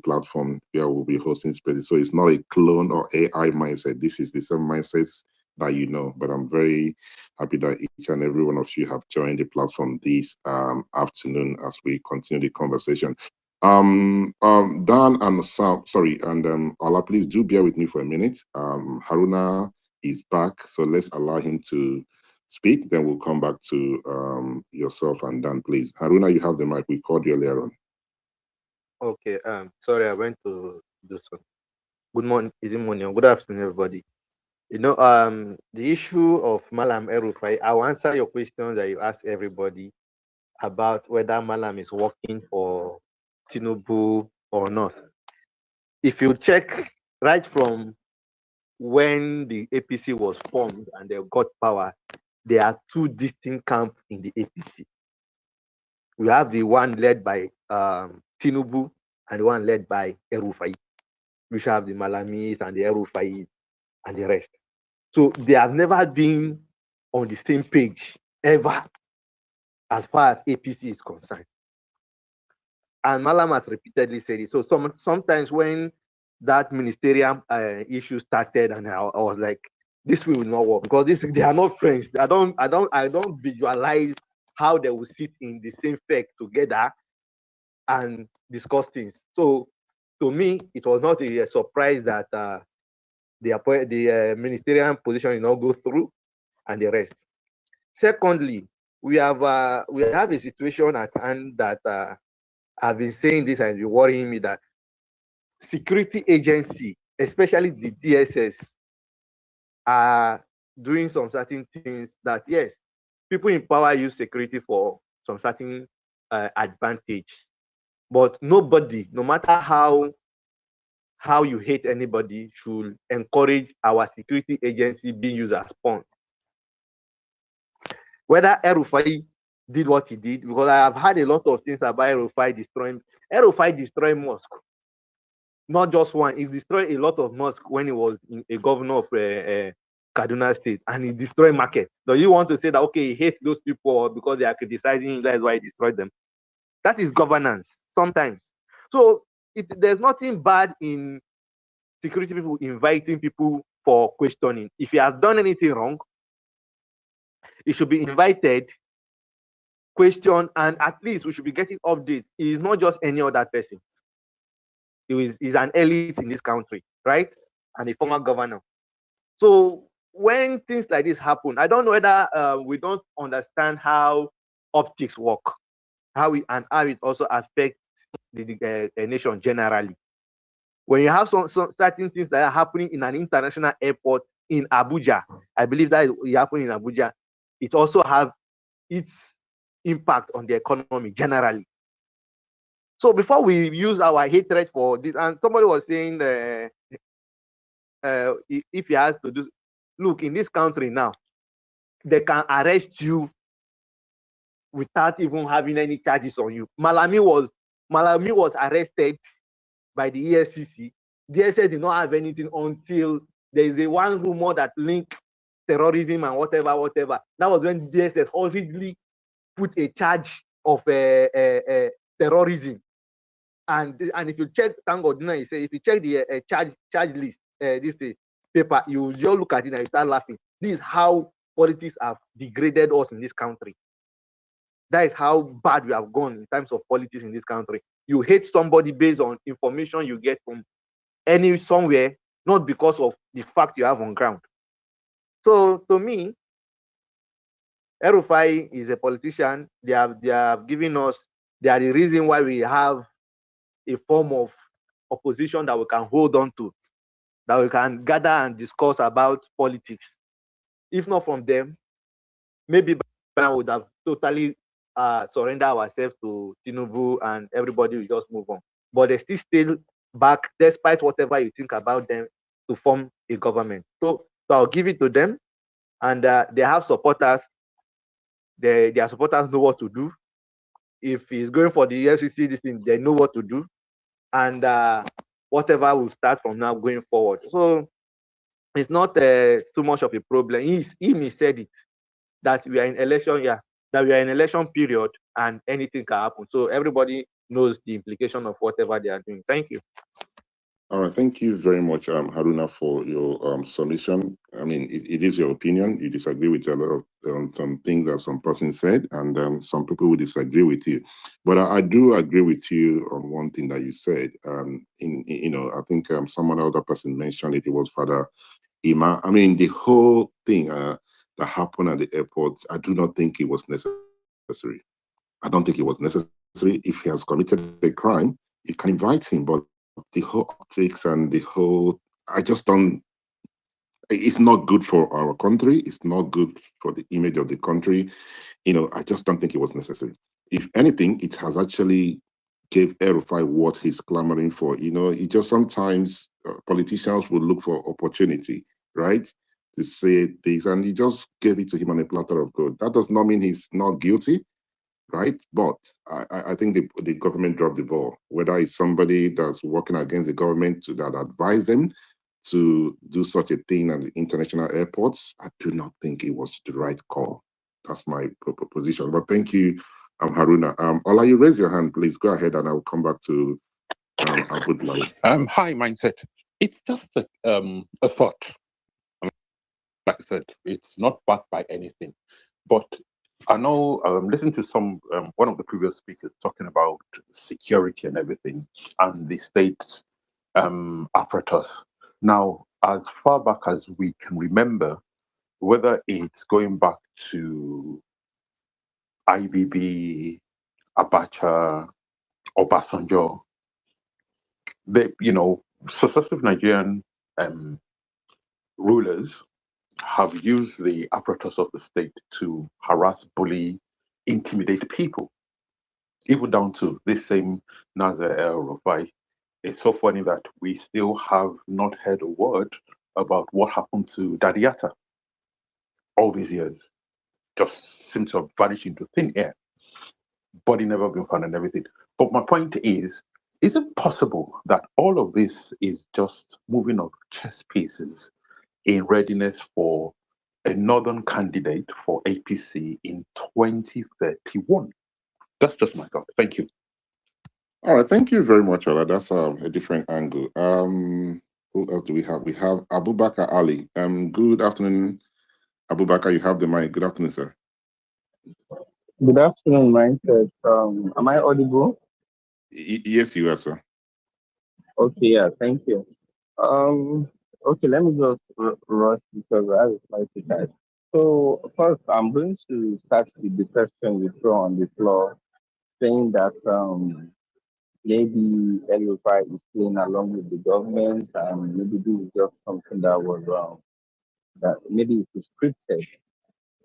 platform where we'll be hosting spaces. So it's not a clone or AI mindset. This is the same mindset that you know. But I'm very happy that each and every one of you have joined the platform this afternoon as we continue the conversation. Dan and Sam, sorry, and Ola, please do bear with me for a minute. Haruna is back, so let's allow him to speak. Then we'll come back to yourself and Dan, please. Haruna, you have the mic. We called you earlier on. Okay. Sorry, I went to do some. Good morning. Is it morning? Good afternoon, everybody. You know, the issue of Malam El-Rufai, I'll answer your question that you asked everybody about whether Malam is working for Tinubu or not. If you check right from when the APC was formed and they got power, there are two distinct camps in the APC. We have the one led by Tinubu and the one led by El-Rufai. We should have the Malamis and the El-Rufai and the rest. So they have never been on the same page ever as far as APC is concerned. And Malam has repeatedly said it. So sometimes when that ministerial issue started, and I was like, this will not work because they are not friends. I don't visualize how they will sit in the same fect together and discuss things. So to me, it was not a surprise that the ministerial position will not go through and the rest. Secondly, we have a situation at hand that I've been saying this and it's been worrying me, that security agency, especially the DSS, are doing some certain things that, yes, people in power use security for some certain advantage, but nobody, no matter how you hate anybody, should encourage our security agency being used as pawns. Whether El-Rufai did what he did, because I have heard a lot of things about El-Rufai destroying mosque. Not just one, he destroyed a lot of mosques when he was a governor of Kaduna State, and he destroyed markets. So you want to say that, okay, he hates those people because they are criticizing him, that's why he destroyed them? That is governance sometimes. So there's nothing bad in security people inviting people for questioning. If he has done anything wrong, he should be invited, questioned, and at least we should be getting updates. He is not just any other person. He's an elite in this country, right? And a former governor. So when things like this happen, I don't know whether we don't understand how optics work, how it also affects the nation generally. When you have some certain things that are happening in an international airport in Abuja, I believe that it happened in Abuja, it also have its impact on the economy generally. So before we use our hatred for this, and somebody was saying if you have to do, look, in this country now, they can arrest you without even having any charges on you. Malami was arrested by the EFCC. DSS did not have anything until there is a one rumor that linked terrorism and whatever. That was when DSS already put a charge of terrorism. And if you check, thank God, he said, if you check the charge list, this paper, you just look at it and you start laughing. This is how politics have degraded us in this country. That is how bad we have gone in terms of politics in this country. You hate somebody based on information you get from somewhere, not because of the fact you have on ground. So to me, El-Rufai is a politician. They have given us, they are the reason why we have a form of opposition that we can hold on to, that we can gather and discuss about politics. If not from them, maybe I would have totally surrendered ourselves to Tinubu and everybody will just move on. But they still back, despite whatever you think about them, to form a government. So I'll give it to them, and they have supporters. Their supporters know what to do. If he's going for the FCC, this thing, they know what to do, and whatever will start from now going forward. So it's not too much of a problem. He said it, that we are in election year, that we are in election period, and anything can happen. So everybody knows the implication of whatever they are doing. Thank you. All right, thank you very much, Haruna, for your submission. I mean, it is your opinion. You disagree with a lot of some things that some person said, and some people will disagree with you. But I do agree with you on one thing that you said. I think some other person mentioned it. It was Father Ima. I mean, the whole thing that happened at the airport, I do not think it was necessary. I don't think it was necessary. If he has committed a crime, you can invite him, but the whole optics and the whole, I just don't, it's not good for our country. It's not good for the image of the country. I just don't think it was necessary. If anything, it has actually gave El-Rufai what he's clamoring for. It just sometimes politicians will look for opportunity, right? To say this, and he just gave it to him on a platter of gold. That does not mean he's not guilty, right? But I think the government dropped the ball. Whether it's somebody that's working against the government that advised them to do such a thing at the international airports, I do not think it was the right call. That's my position. But thank you, Haruna. Ola, you raise your hand, please. Go ahead, and I will come back to Abudlai. Hi, Mindset. It's just a thought. Like I said, it's not backed by anything. But I know listening to one of the previous speakers talking about security and everything and the state apparatus. Now, as far back as we can remember, whether it's going back to IBB, Abacha, Obasanjo, successive Nigerian rulers have used the apparatus of the state to harass, bully, intimidate people, even down to this same Nasser El-Rufai. It's so funny that we still have not heard a word about what happened to Dadiata all these years. Just seems to have vanished into thin air. Body never been found and everything. But my point is it possible that all of this is just moving of chess pieces in readiness for a northern candidate for APC in 2031? That's just my thought. Thank you. All right, thank you very much, Ola. That's a different angle. Who else do we have? We have Abubakar Ali. Good afternoon, Abubakar. You have the mic. Good afternoon, sir. Good afternoon, Mindset. Am I audible? Yes, you are, sir. Okay, yeah, thank you. Okay, let me just rush because I have a slight time. So first, I'm going to start with the question you throw on the floor, saying that maybe El-Rufai is playing along with the government, and maybe this is just something that was that maybe it is scripted.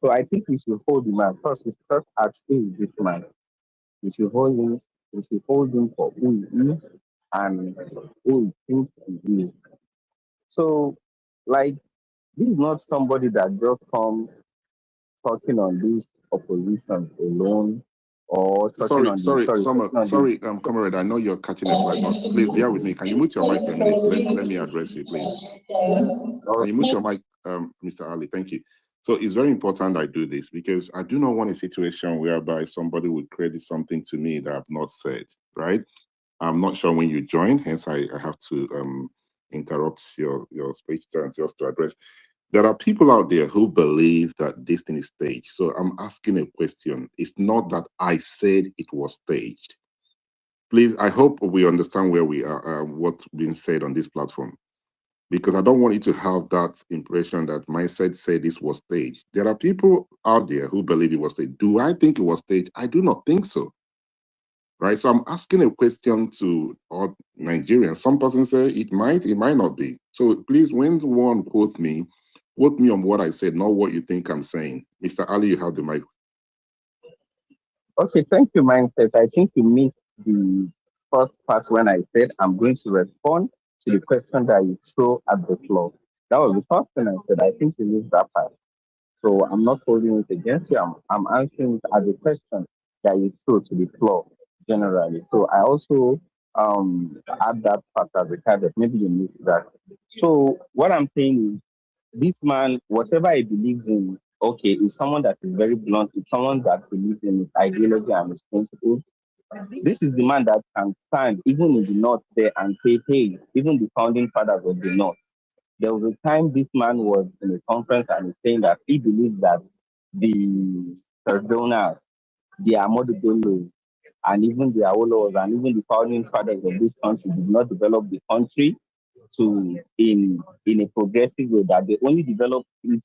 So I think we should hold the man first. We should first ask who is this man. We should hold him. We should hold him for who he is and who he thinks he is. So, like, this is not somebody that just come talking on this opposition alone or talking on the Comrade, I know you're catching a flight, but please bear with me. Can you mute your mic for a minute? Let me address you, please. Can you mute your mic, Mr. Ali? Thank you. So it's very important I do this because I do not want a situation whereby somebody would credit something to me that I've not said, right? I'm not sure when you joined, hence I have to interrupt your speech just to address. There are people out there who believe that this thing is staged. So I'm asking a question. It's not that I said it was staged. Please, I hope we understand where we are, what's being said on this platform. Because I don't want you to have that impression that Mindset said this was staged. There are people out there who believe it was staged. Do I think it was staged? I do not think so. Right? So I'm asking a question to all Nigerians. Some person say it might not be. So please, when one quotes me on what I said, not what you think I'm saying. Mr. Ali, you have the mic. Okay, thank you, Mindset. I think you missed the first part when I said I'm going to respond to the question that you throw at the floor. That was the first thing I said. I think you missed that part. So I'm not holding it against you. I'm answering it as a question that you throw to the floor generally. So I also add that part as a caveat. Maybe you missed that. So what I'm saying is this man, whatever he believes in, okay, is someone that is very blunt. It's someone that believes in his ideology and his principles. This is the man that can stand even in the north there and say, hey, even the founding fathers of the north. There was a time this man was in a conference and he's saying that he believes that the Sardonas, the Ahmadu Bello, and even the Awolos and even the founding fathers of this country did not develop the country to in a progressive way, that they only developed this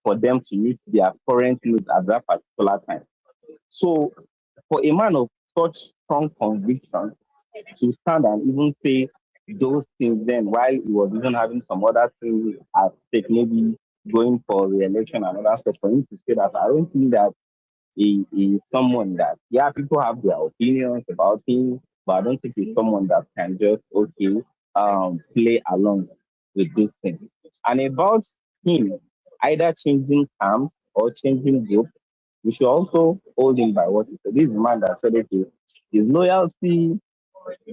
for them to meet their current needs at that particular time. So for a man of such strong conviction to stand and even say those things then while he was even having some other things at stake, maybe going for re-election and other stuff, for him to say that, I don't think that he is someone that, yeah, people have their opinions about him, but I don't think he's someone that can just, okay, play along with this thing. And about him either changing terms or changing group, we should also hold him by what he said. This is a man that said, okay, his loyalty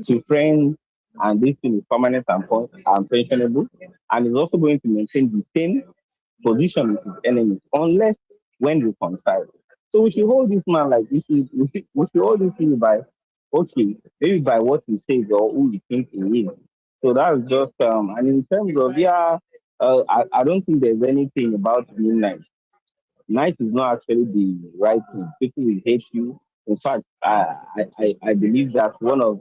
to friends and this thing is permanent and pensionable, and is also going to maintain the same position with his enemies unless when reconciled. So we should hold this man like we should hold this thing by, okay, maybe by what he says or who we think he is. So that's just and in terms of, yeah, I don't think there's anything about being nice. Nice is not actually the right thing. People will hate you. In fact, I believe that's one of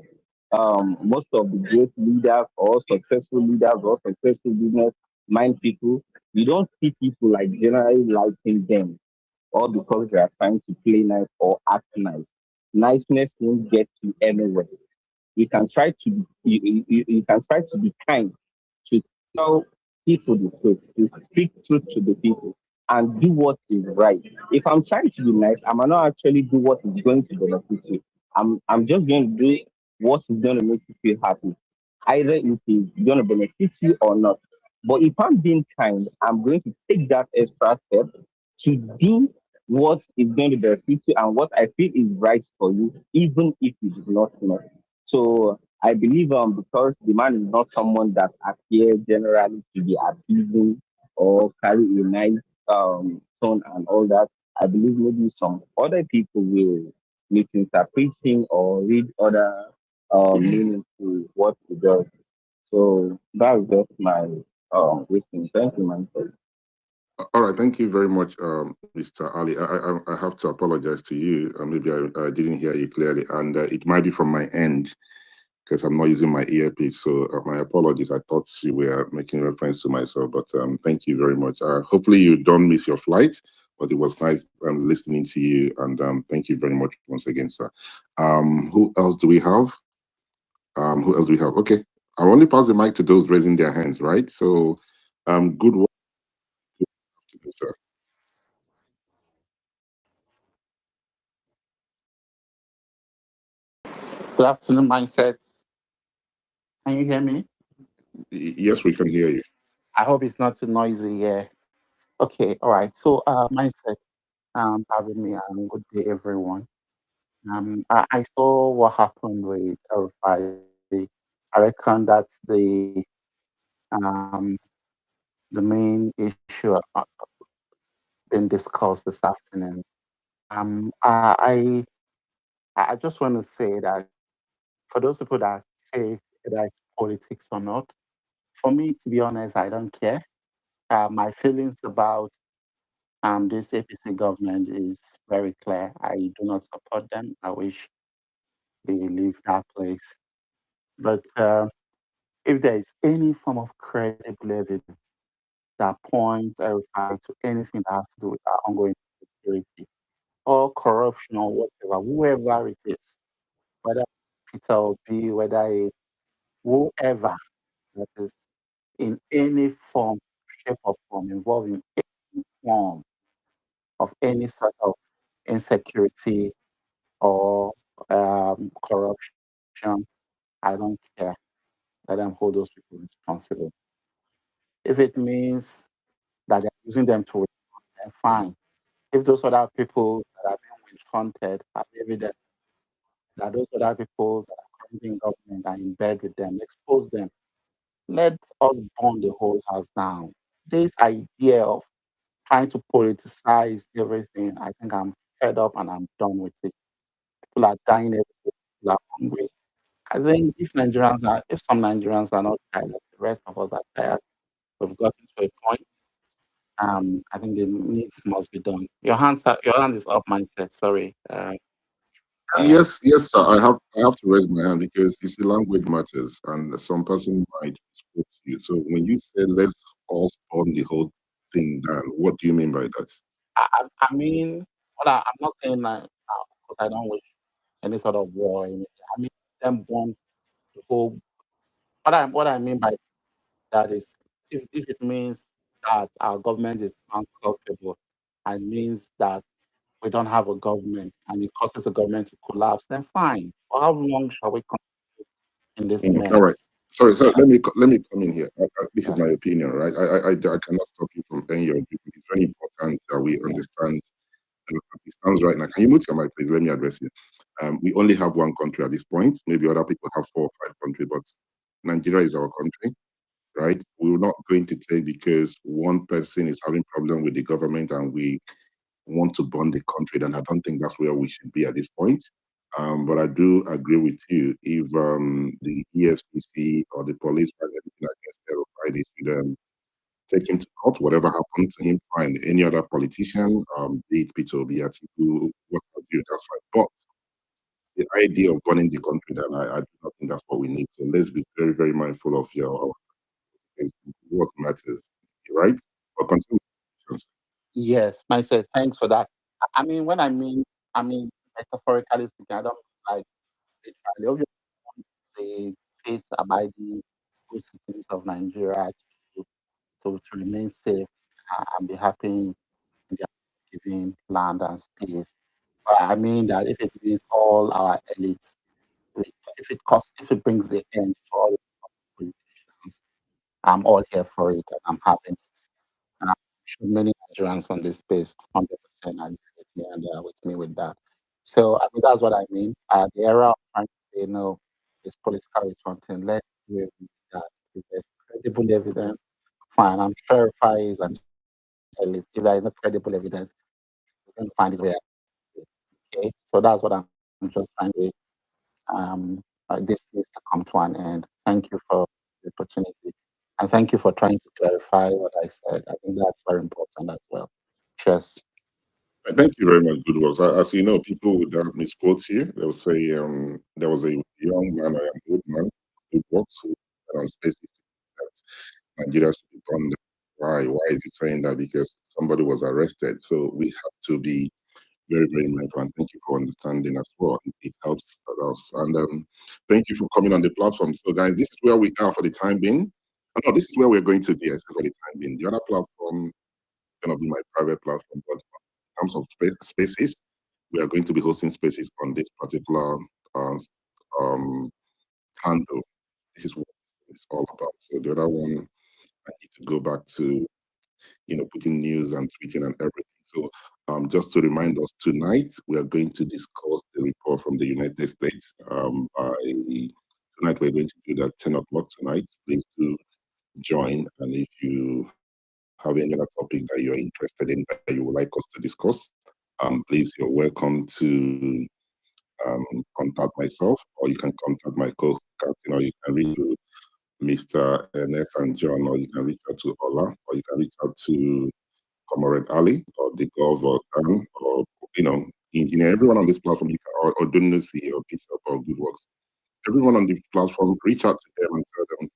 most of the great leaders or successful leaders or successful business mind people. You don't see people like generally liking them or because they are trying to play nice or act nice. Niceness won't get you anywhere. You can try to you can try to be kind, to tell people the truth, to speak truth to the people, and do what is right. If I'm trying to be nice, I might not actually do what is going to benefit you. I'm just going to do what is going to make you feel happy, either it is going to benefit you or not. But if I'm being kind, I'm going to take that extra step to do what is going to benefit you and what I feel is right for you, even if it is not. So I believe because the man is not someone that appears generally to be abusing or carry a nice tone and all that. I believe maybe some other people will misinterpret him or read other meaning to what he does. So that's just my wisdom. Thank you, man. All right, thank you very much, Mr. Ali. I have to apologize to you. Maybe I didn't hear you clearly, and it might be from my end because I'm not using my earpiece. So my apologies. I thought you were making reference to myself, but thank you very much. Hopefully you don't miss your flight, but it was nice listening to you, and thank you very much once again, sir. Who else do we have? Who else do we have? Okay, I'll only pass the mic to those raising their hands, right? So, good work to do, sir. Good afternoon, Mindset. Can you hear me? Yes, we can hear you. I hope it's not too noisy here. Okay, all right. So, Mindset, having me, good day, everyone. I saw what happened with El-Rufai. I reckon that's um, the main issue being discussed this afternoon. Um, I, I just want to say that for those people that say that it's politics or not, for me, to be honest, I don't care. My feelings about this APC government is very clear. I do not support them. I wish they leave that place. But if there is any form of credible evidence that points a refer to anything that has to do with our ongoing security or corruption or whatever, whoever it is, whether Peter or B, whether it's whoever that is in any form, shape, or form involved in any form of any sort of insecurity or corruption, I don't care. Let them hold those people responsible. If it means that they're using them to win, then fine. If those other people that are being witch hunted have evidence that those other people that are currently in government are in bed with them, expose them. Let us burn the whole house down. This idea of trying to politicize everything, I think I'm fed up and I'm done with it. People are dying every day. are hungry. I think if some Nigerians are not tired, the rest of us are tired. We've gotten to a point. I think the needs must be done. Your hand is up, mindset. Sorry. Yes, yes, sir. I have to raise my hand because it's the language matters, and some person might quote you. So when you say let's all burn the whole thing down, what do you mean by that? I mean, I'm not saying that because I don't wish any sort of war. I mean, them born to go. What I mean by that is, if it means that our government is uncomfortable and means that we don't have a government and it causes the government to collapse, then fine. For how long shall we continue in this All right. mess? Sorry, so Yeah, let me come in here. This is yeah, my opinion, right? I cannot stop you from saying your opinion. It's very important that we yeah. understand as it stands right now. Can you mute your mic, please? Let me address you. We only have one country at this point. Maybe other people have 4 or 5 countries, but Nigeria is our country, right? We're not going to take because one person is having problem with the government and we want to burn the country, then I don't think that's where we should be at this point. But I do agree with you. If the EFCC or the police find anything against El-Rufai, they should take him to court. Whatever happened to him, fine. Any other politician, be it Peter Obi, Atiku, what have you, that's fine. But the idea of burning the country, then I do not think that's what we need. So let's be very, very mindful of what matters, right? But continue. Yes, mindset. Thanks for that. I mean, I mean, metaphorically speaking, I don't like literally. Obviously, the peace-abiding good citizens of Nigeria to remain safe and be happy in their given land and space. But I mean that if it means all our elites, if it brings the end to all politicians, I'm all here for it and I'm having it. And I'm sure many Nigerians on this space 100% agree with me and they are with me with that. So I mean that's what I mean. The era of trying to say no is political something. Let's do it with that. If there's credible evidence, fine. I'm sure if I is an elite, if there is no credible evidence, it's going to find its way out. Okay. So that's what I'm just trying to this needs to come to an end. Thank you for the opportunity. And thank you for trying to clarify what I said. I think that's very important as well. Cheers. Thank you very much, good works. As you know, people would misquote here. They'll say there was a young man, I am good man, good works, who went on space that Nigeria should be burned. Why? Why is he saying that? Because somebody was arrested. So we have to be very, very mindful. And thank you for understanding as well. It helps us. And thank you for coming on the platform. So, guys, this is where we are for the time being. No, this is where we're going to be for the time being. The other platform is going to be my private platform, but in terms of spaces, we are going to be hosting spaces on this particular uh, um, handle. This is what it's all about. So the other one, I need to go back to putting news and tweeting and everything. So just to remind us, tonight we are going to discuss the report from the United States. Tonight we're going to do that 10 o'clock tonight. Please do join, and if you have any other topic that you're interested in that you would like us to discuss, please, you're welcome to contact myself, or you can contact my co-captain, or you can reach to Mr. Ernest and John, or you can reach out to Ola, or you can reach out to Comrade Ali, or the Govt, or Dan, or engineer. Everyone on this platform, you can, or Dunusi, or Bishop, or Good Works. Everyone on the platform, reach out to them and tell them,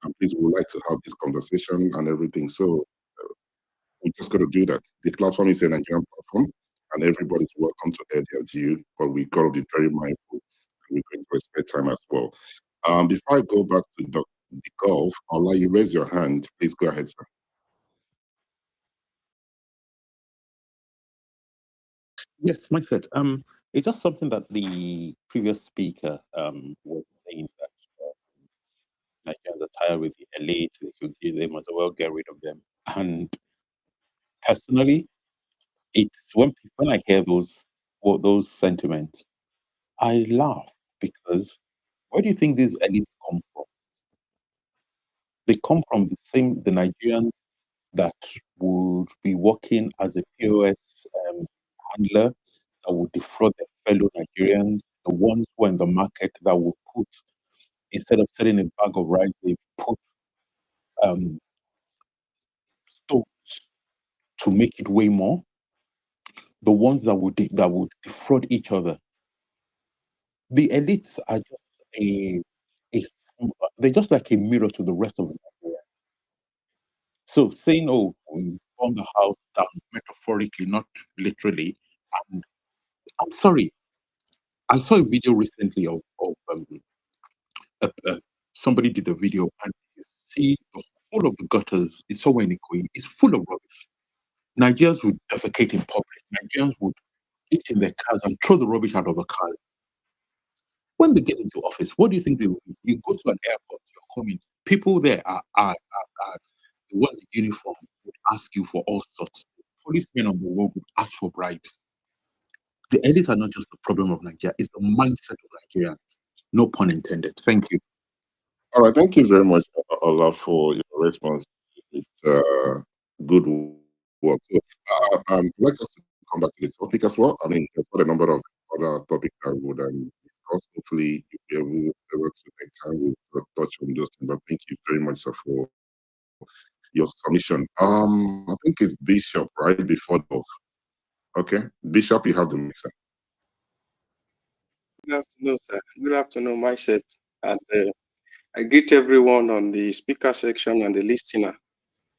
and please, we would like to have this conversation and everything. So we're just going to do that. The platform is a Nigerian platform, and everybody's welcome to air their view, but we got to be very mindful, and we're going to respect time as well. Before I go back to the Gulf, I'll let you raise your hand. Please go ahead, sir. Yes, mindset. It's just something that the previous speaker was saying that Nigerians are tired with the elite. They might as well get rid of them. And personally, it's when I hear those sentiments, I laugh because where do you think these elites come from? They come from the Nigerians that would be working as a POS handler that would defraud their fellow Nigerians, the ones who are in the market that will put, instead of selling a bag of rice, they put um, stones to make it weigh more. The ones that would defraud each other. The elites are just a they're just like a mirror to the rest of Nigeria. So saying, "Oh, we burn the house down," metaphorically, not literally. And I'm sorry, I saw a video recently of somebody did a video, and you see the whole of the gutters is somewhere in Ikoyi. It's full of rubbish. Nigerians would defecate in public. Nigerians would eat in their cars and throw the rubbish out of the cars. When they get into office, what do you think they will do? You go to an airport, you're coming. People there are the ones in uniform would ask you for all sorts. Policemen on the road would ask for bribes. The elites are not just the problem of Nigeria, it's the mindset of Nigerians. No pun intended. Thank you. All right, thank you very much, Ola, for your response. It's good work. So, I'd like us to come back to the topic as well. I mean, there's quite a number of other topics that we would discuss. Hopefully, if we're able to take time, we'll touch on those things. But thank you very much, sir, for your submission. I think it's Bishop, right? Before the okay, Bishop, you have the mixer. Good afternoon, sir. Good afternoon, Mindset. And I greet everyone on the speaker section and the listener.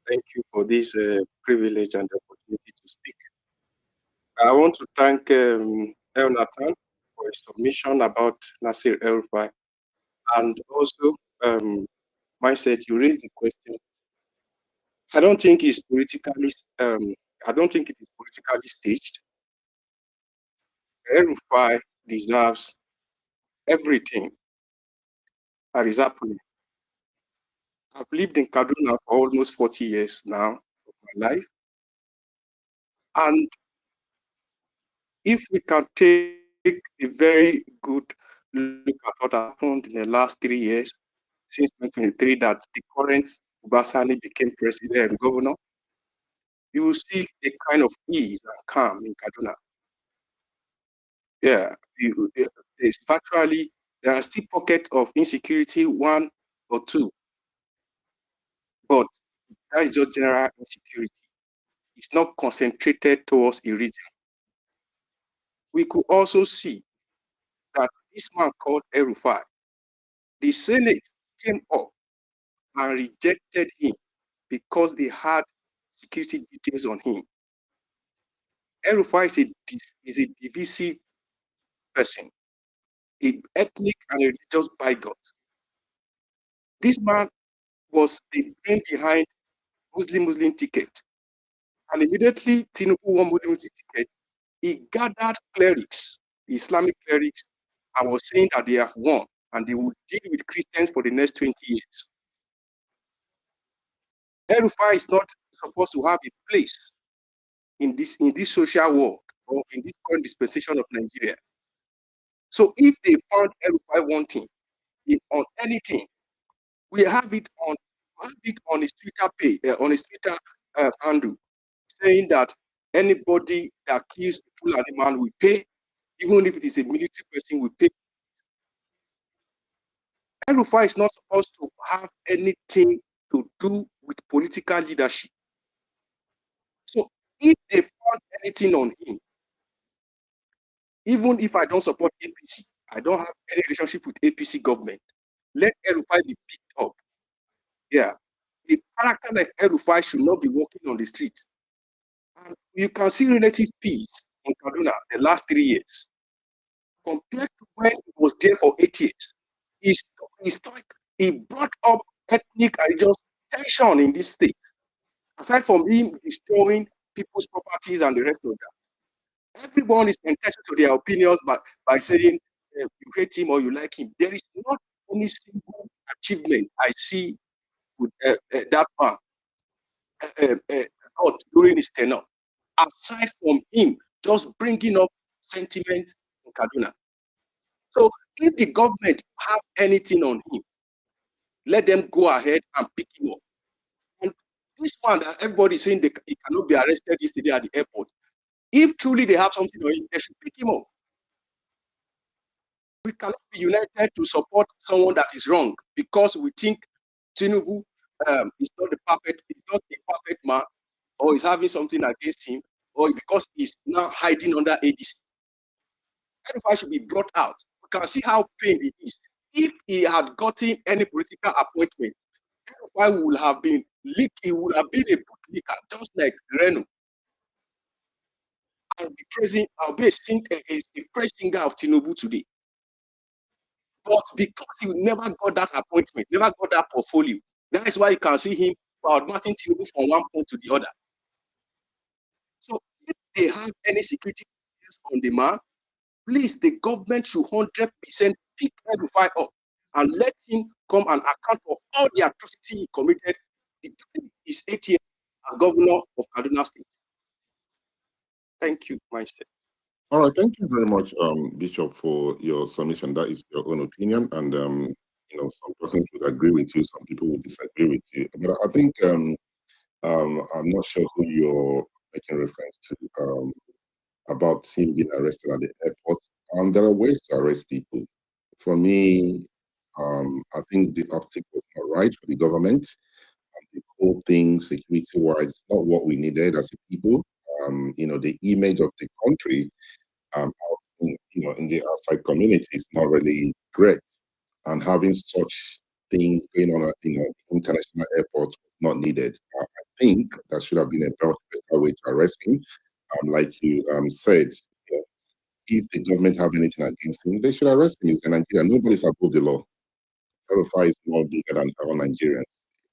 Thank you for this privilege and opportunity to speak. I want to thank El Nathan for his submission about Nasir El-Rufai. And also, Mindset, you raised the question. I don't think it's politically, I don't think it is politically staged. El-Rufai deserves everything that is happening. I've lived in Kaduna for almost 40 years now of my life. And if we can take a very good look at what happened in the last 3 years, since 2023, that the current Ubasani became president and governor, you will see a kind of ease and calm in Kaduna. Yeah, there's virtually, there are still pockets of insecurity, one or two, but that is just general insecurity. It's not concentrated towards a region. We could also see that this man called El-Rufai, the Senate came up and rejected him because they had security details on him. El-Rufai is a divisive person, an ethnic and religious bigot. This man was the brain behind Muslim ticket. And immediately Tinubu won Muslim ticket, he gathered clerics, Islamic clerics, and was saying that they have won and they will deal with Christians for the next 20 years. El-Rufai is not supposed to have a place in this social world or in this current dispensation of Nigeria. So if they found El-Rufai wanting on anything, we have it on his Twitter page, on his Twitter handle, saying that anybody that kills the full animal will pay, even if it is a military person, will pay. El-Rufai is not supposed to have anything to do with political leadership. So if they found anything on him, even if I don't support APC, I don't have any relationship with APC government, let El-Rufai be picked up. Yeah. A character like El-Rufai should not be walking on the streets. And you can see relative peace in Kaduna the last 3 years. Compared to when he was there for 8 years, he brought up ethnic and religious tension in this state. Aside from him destroying people's properties and the rest of that, everyone is entitled to their opinions by saying you hate him or you like him. There is not any single achievement I see with that man during his tenure, aside from him just bringing up sentiment in Kaduna. So if the government have anything on him, let them go ahead and pick him up. And this one that everybody is saying he cannot be arrested yesterday at the airport, if truly they have something on him, they should pick him up. We cannot be united to support someone that is wrong because we think Tinubu is not a perfect man, or is having something against him, or because he's now hiding under ADC. El-Rufai should be brought out. We can see how pained it is. If he had gotten any political appointment, El-Rufai would have been leaked. He would have been a bootlicker, just like Reno. I'll be a praise singer of Tinubu today. But because he never got that appointment, never got that portfolio, that is why you can see him Martin Tinubu from one point to the other. So if they have any security on the man, please, the government should 100% pick El-Rufai up and let him come and account for all the atrocity he committed between his 8 years as governor of Kaduna State. Thank you, myself. All right, thank you very much, Bishop, for your submission. That is your own opinion, and some persons would agree with you, some people would disagree with you. But I think I'm not sure who you're making reference to about him being arrested at the airport. There are ways to arrest people. For me, I think the optic was not right for the government. The whole thing, security-wise, is not what we needed as a people. The image of the country out in the outside community is not really great. And having such thing going on at international airport was not needed. I think that should have been a better way to arrest him. Like you said, if the government have anything against him, they should arrest him. He's in Nigeria. Nobody's above the law. El-Rufai is more bigger than all Nigerians.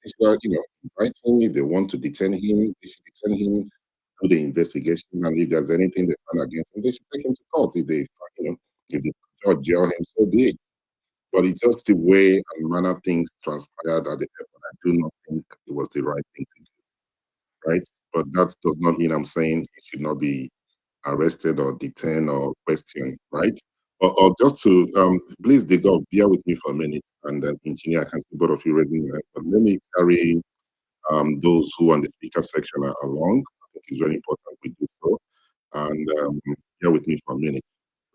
They should, invite him. If they want to detain him, they should detain him, do the investigation, and if there's anything they find against him, they should take him to court. If they, if the judge jail him, so be it. But it's just the way and manner things transpired at the airport. I do not think it was the right thing to do, right? But that does not mean I'm saying he should not be arrested or detained or questioned, right? Or just to please, the God, bear with me for a minute, and then engineer, I can see both of you raising your hand. But let me carry those who are on the speaker section are along. I think it's very important we do so. And bear with me for a minute.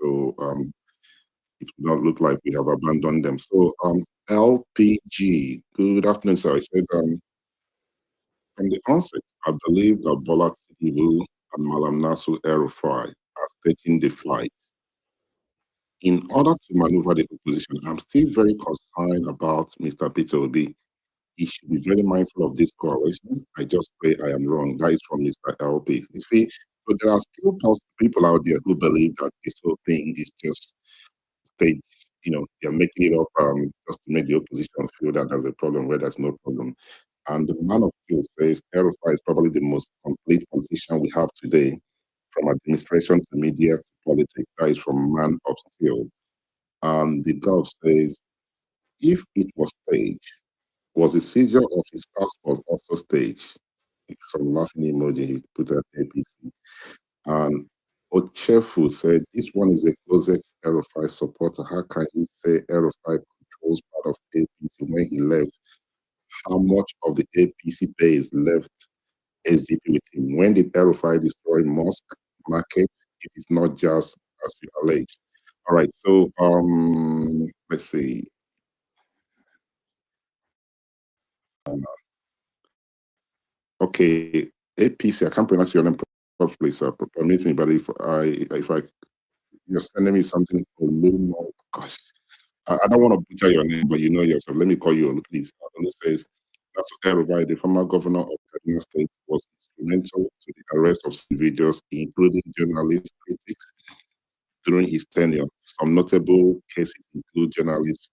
So it will not look like we have abandoned them. So LPG, good afternoon, sir. I said from the onset, I believe that Bola Tinubu and Malam Nasu El-Rufai are taking the fight. In order to maneuver the opposition, I'm still very concerned about Mr. Peter Obi. He should be very mindful of this coalition. I just pray I am wrong. That is from Mr. LP. You see, so there are still people out there who believe that this whole thing is just stage. They're making it up just to make the opposition feel that there's a problem where there's no problem. And the man of steel says El-Rufai is probably the most complete politician we have today, from administration to media to politics. That is from man of steel. And the Govt says, if it was staged, was the seizure of his passport also staged? Some laughing emoji he put at APC. And Ochefu said, this one is a closet El-Rufai supporter. How can he say El-Rufai controls part of APC when he left? How much of the APC base left SDP with him? When did El-Rufai destroy mosque market? It is not just as you alleged. All right, so let's see. Okay, APC. I can't pronounce your name properly, sir. Permit me, but if you're sending me something, gosh, I don't want to butcher your name, but you know yourself. Let me call you, please. It says that's everybody. The former governor of Kaduna State was instrumental to the arrest of individuals, including journalists, critics, during his tenure. Some notable cases include journalists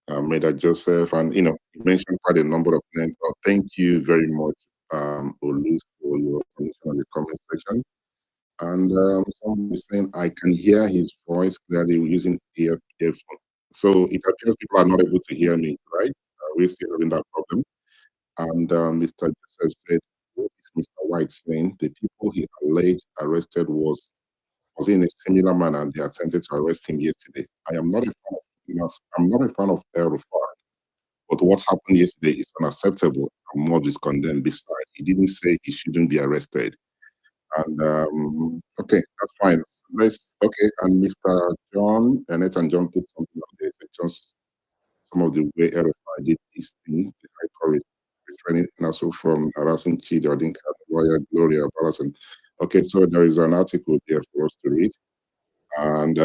Meda Joseph, and you mentioned quite a number of names. Well, thank you very much, Olu, for your comment on the comment section. And someone is saying I can hear his voice clearly using earphone. So it appears people are not able to hear me, right? We're still having that problem. And Mr. Joseph said, what is Mr. White saying? The people he alleged arrested was in a similar manner, and they attempted to arrest him yesterday. I'm not a fan of El-Rufai, but what happened yesterday is unacceptable and must be condemned. Besides, he didn't say he shouldn't be arrested. And okay, that's fine. let's okay. And Mr. John, Annette and John put something on there. Just some of the way El-Rufai did these things. The high court retraining also from harassing Chido, I think lawyer Gloria Balasan. Okay, so there is an article there for us to read. And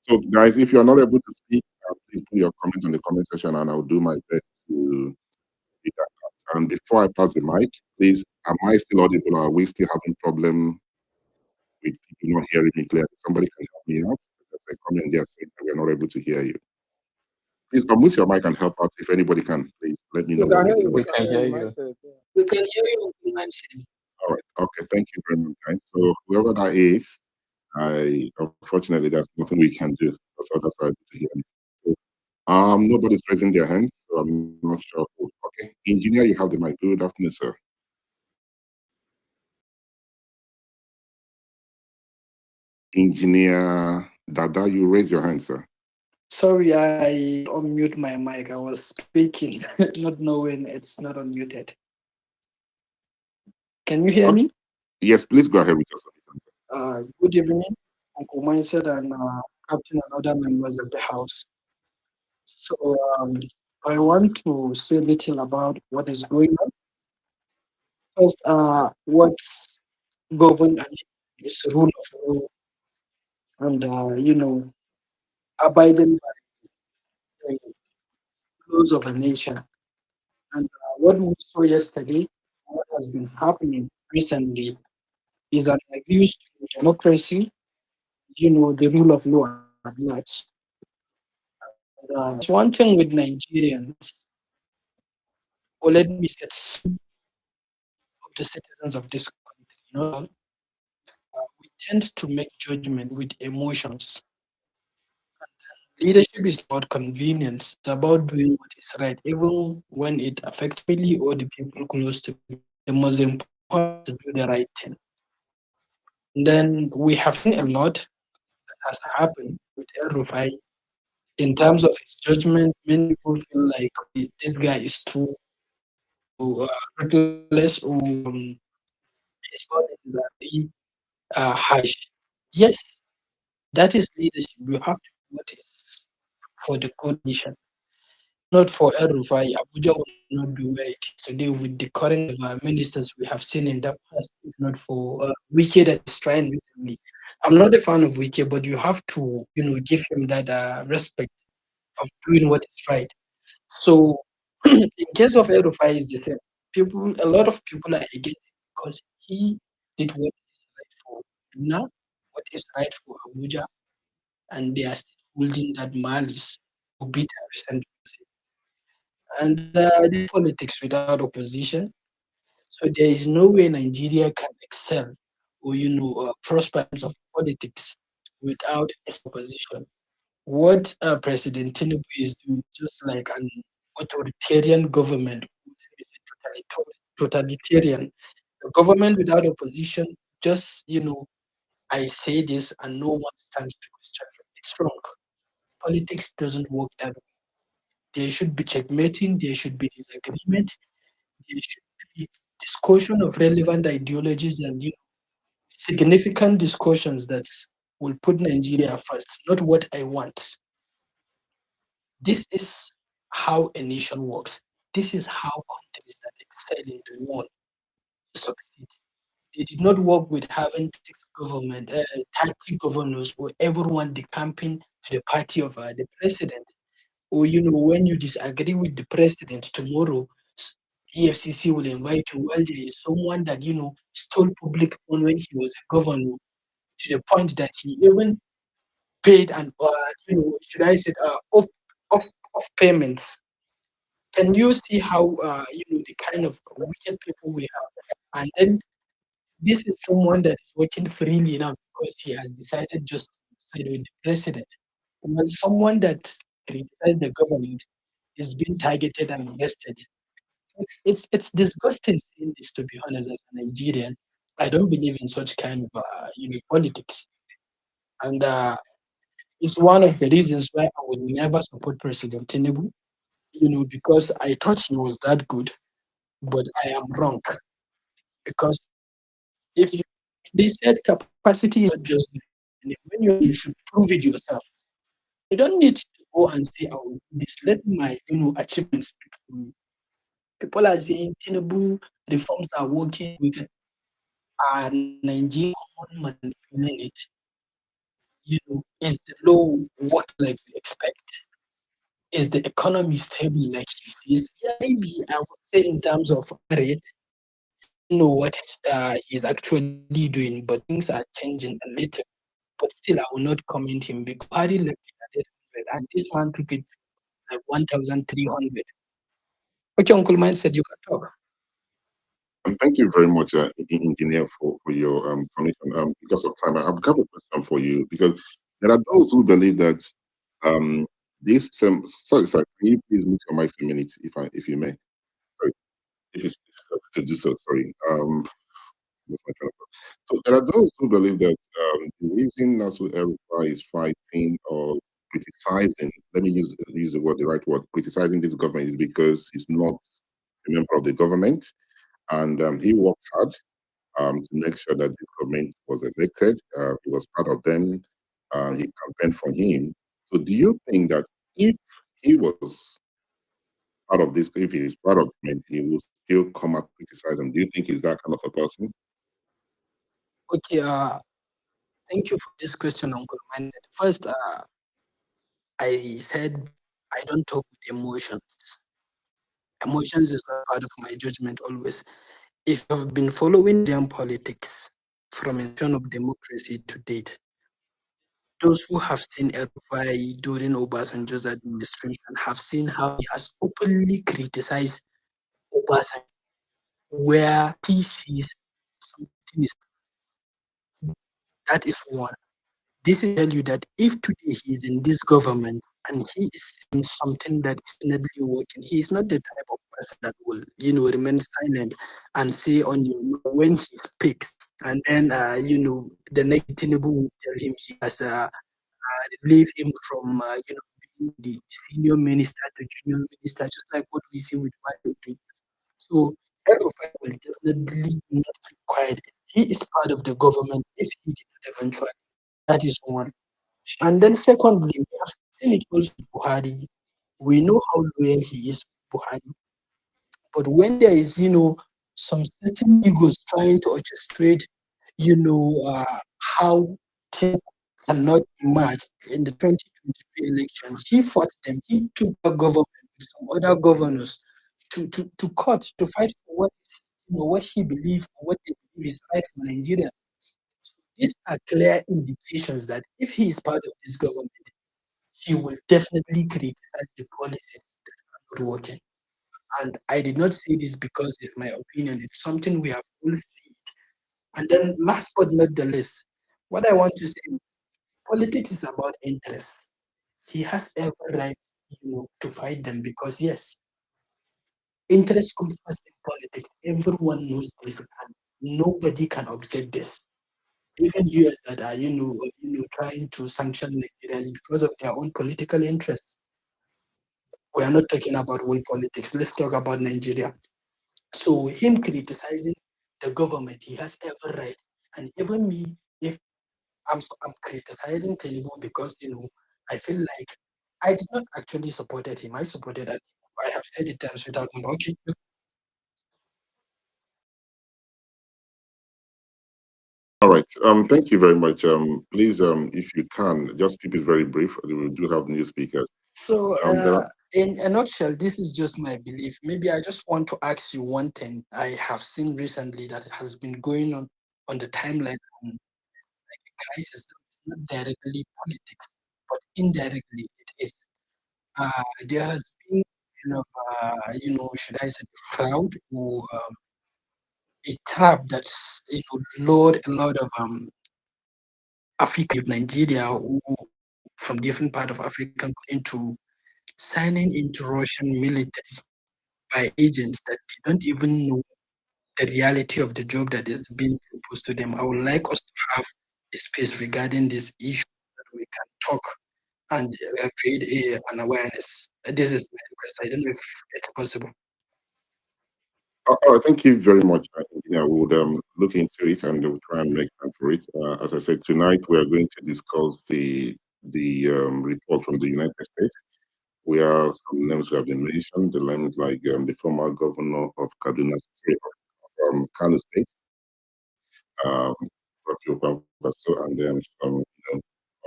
so, guys, if you're not able to speak, please put your comment on the comment section, and I'll do my best to read that out. And before I pass the mic, please, am I still audible? Or are we still having problem with people not hearing me clearly? Somebody can help me out. There's a comment there saying that we're not able to hear you. Please unmute your mic and help out. If anybody can, please let me know. We can hear you. We can hear you. We can hear you, Nancy. All right. Okay. Thank you very much, guys. So whoever that is, unfortunately there's nothing we can do because others are able to hear me. So, nobody's raising their hands, so I'm not sure who. Okay. Engineer, you have the mic. Good afternoon, sir. Engineer Dada, you raise your hand, sir. Sorry, I unmute my mic. I was speaking, not knowing it's not unmuted. Can you hear me? Yes, please go ahead with your submission. Good evening, Uncle Mindset and Captain and other members of the House. So I want to say a little about what is going on. First, what's governed is rule of law and abiding by the laws of a nation. And what we saw yesterday, what has been happening recently, is an abuse to democracy, the rule of law at large. There's one thing with Nigerians, or let me say, of the citizens of this country, we tend to make judgment with emotions. Leadership is about convenience. It's about doing what is right, even when it affects me or the people close to me. The most important is to do the right thing. And then we have seen a lot that has happened with El-Rufai. In terms of his judgment, many people feel like this guy is too ruthless or his policies are very harsh. Yes, that is leadership. You have to do what is for the good nation. Not for El-Rufai. Abuja will not be where it is today with the current ministers we have seen in the past, if not for Wike that is trying recently. I'm not a fan of Wike, but you have to, give him that respect of doing what is right. So, in case of El-Rufai, is the same. A lot of people are against him because he did what is right for Duna, what is right for Abuja, and they are still holding that malice to beat resentment. And the politics without opposition. So there is no way Nigeria can excel or prosper in terms of politics without opposition. What President Tinubu is doing, just like an authoritarian government, totalitarian, a government without opposition. Just I say this and no one stands to question it. It's wrong. Politics doesn't work that way. There should be checkmating. There should be disagreement. There should be discussion of relevant ideologies and significant discussions that will put Nigeria first, not what I want. This is how a nation works. This is how countries that excel in the world succeed. They did not work with having 30 governors or everyone decamping to the party of the president. Or when you disagree with the president tomorrow, EFCC will invite you. Well, there is someone that stole public fund when he was a governor, to the point that he even paid and should I say off payments. Can you see how the kind of wicked people we have? And then this is someone that is working freely now because he has decided just to side with the president. When someone that criticizes the government is being targeted and arrested, it's disgusting seeing this, to be honest, as a Nigerian. I don't believe in such kind of politics, and it's one of the reasons why I would never support President Tinubu. Because I thought he was that good, but I am wrong. Because if you, they said capacity is not just And when you should prove it yourself. You don't need to go and say, "I will do this." Let my achievements speak for me. People are saying Tinubu reforms are working. We can Nigerian common man feeling it. Is the law working like we expect? Is the economy stable like he says? Yeah, maybe I would say in terms of rate, what he's actually doing, but things are changing a little. But still, I will not comment him because Buhari left it at 800 and this man took it like 1,300. Okay, Uncle Mine said you can talk. Thank you very much, Engineer, for your submission. Because of time, I've got a question for you because there are those who believe that this sorry, can you please mute your mic for a minute, if you may? Sorry, if it's to do so, sorry. So there are those who believe that the reason Nasu El-Rufai is fighting or criticizing, let me use the right word, criticizing this government is because he's not a member of the government, and he worked hard to make sure that this government was elected. He was part of them. He campaigned for him. So do you think that if he was part of this, if he is part of it, he will still come out criticize him? Do you think he's that kind of a person? Okay, thank you for this question, Uncle Mine. First, I said I don't talk with emotions. Emotions is not part of my judgment always. If you've been following Indian politics from inception of democracy to date, those who have seen El-Rufai during Obasanjo's administration have seen how he has openly criticized Obasanjo, where he sees something is. That is one. This is tell you that if today he is in this government and he is saying something that is not really working, he is not the type of person that will, remain silent and say on when he speaks, and then the next Tinubu will tell him he has relieve him from being the senior minister to junior minister, just like what we see with what we do. So El-Rufai will definitely not keep quiet. He is part of the government if he did not eventually. That is one. And then secondly, we have seen it also with Buhari. We know how loyal he is to Buhari. But when there is, some certain egos trying to orchestrate, how things cannot emerge in the 2023 elections, he fought them. He took a government with some other governors to court to fight for what he believes or what they believe is right for Nigeria. These are clear indications that if he is part of this government, he will definitely criticize the policies that are not working. And I did not say this because it's my opinion. It's something we have all seen. And then last but not the least, what I want to say is politics is about interests. He has every right, to fight them because yes, interest comes first in politics. Everyone knows this and nobody can object this. Even US that are, trying to sanction Nigerians because of their own political interests. We are not talking about world politics. Let's talk about Nigeria. So him criticizing the government, he has every right. And even me, if I'm criticizing Telugu because I feel like I did not actually supported him. I supported that. I have said it times without him. Okay. All right. Thank you very much. Please, if you can, just keep it very brief. We do have new speakers. So, in a nutshell, this is just my belief. Maybe I just want to ask you one thing I have seen recently that has been going on the timeline, like a crisis, not directly politics, but indirectly it is. There has been should I say, fraud or a trap that's lured a lot of Africa, Nigeria, who from different part of Africa into signing into Russian military by agents that they don't even know the reality of the job that is being proposed to them. I would like us to have a space regarding this issue that we can talk and create an awareness. This is my request. I don't know if it's possible. All right. Thank you very much, we would look into it and we'll try and make time for it. As I said, tonight we are going to discuss the report from the United States. We are some names we have been mentioned, the names like the former governor of Kaduna State, Kano State, um, and then some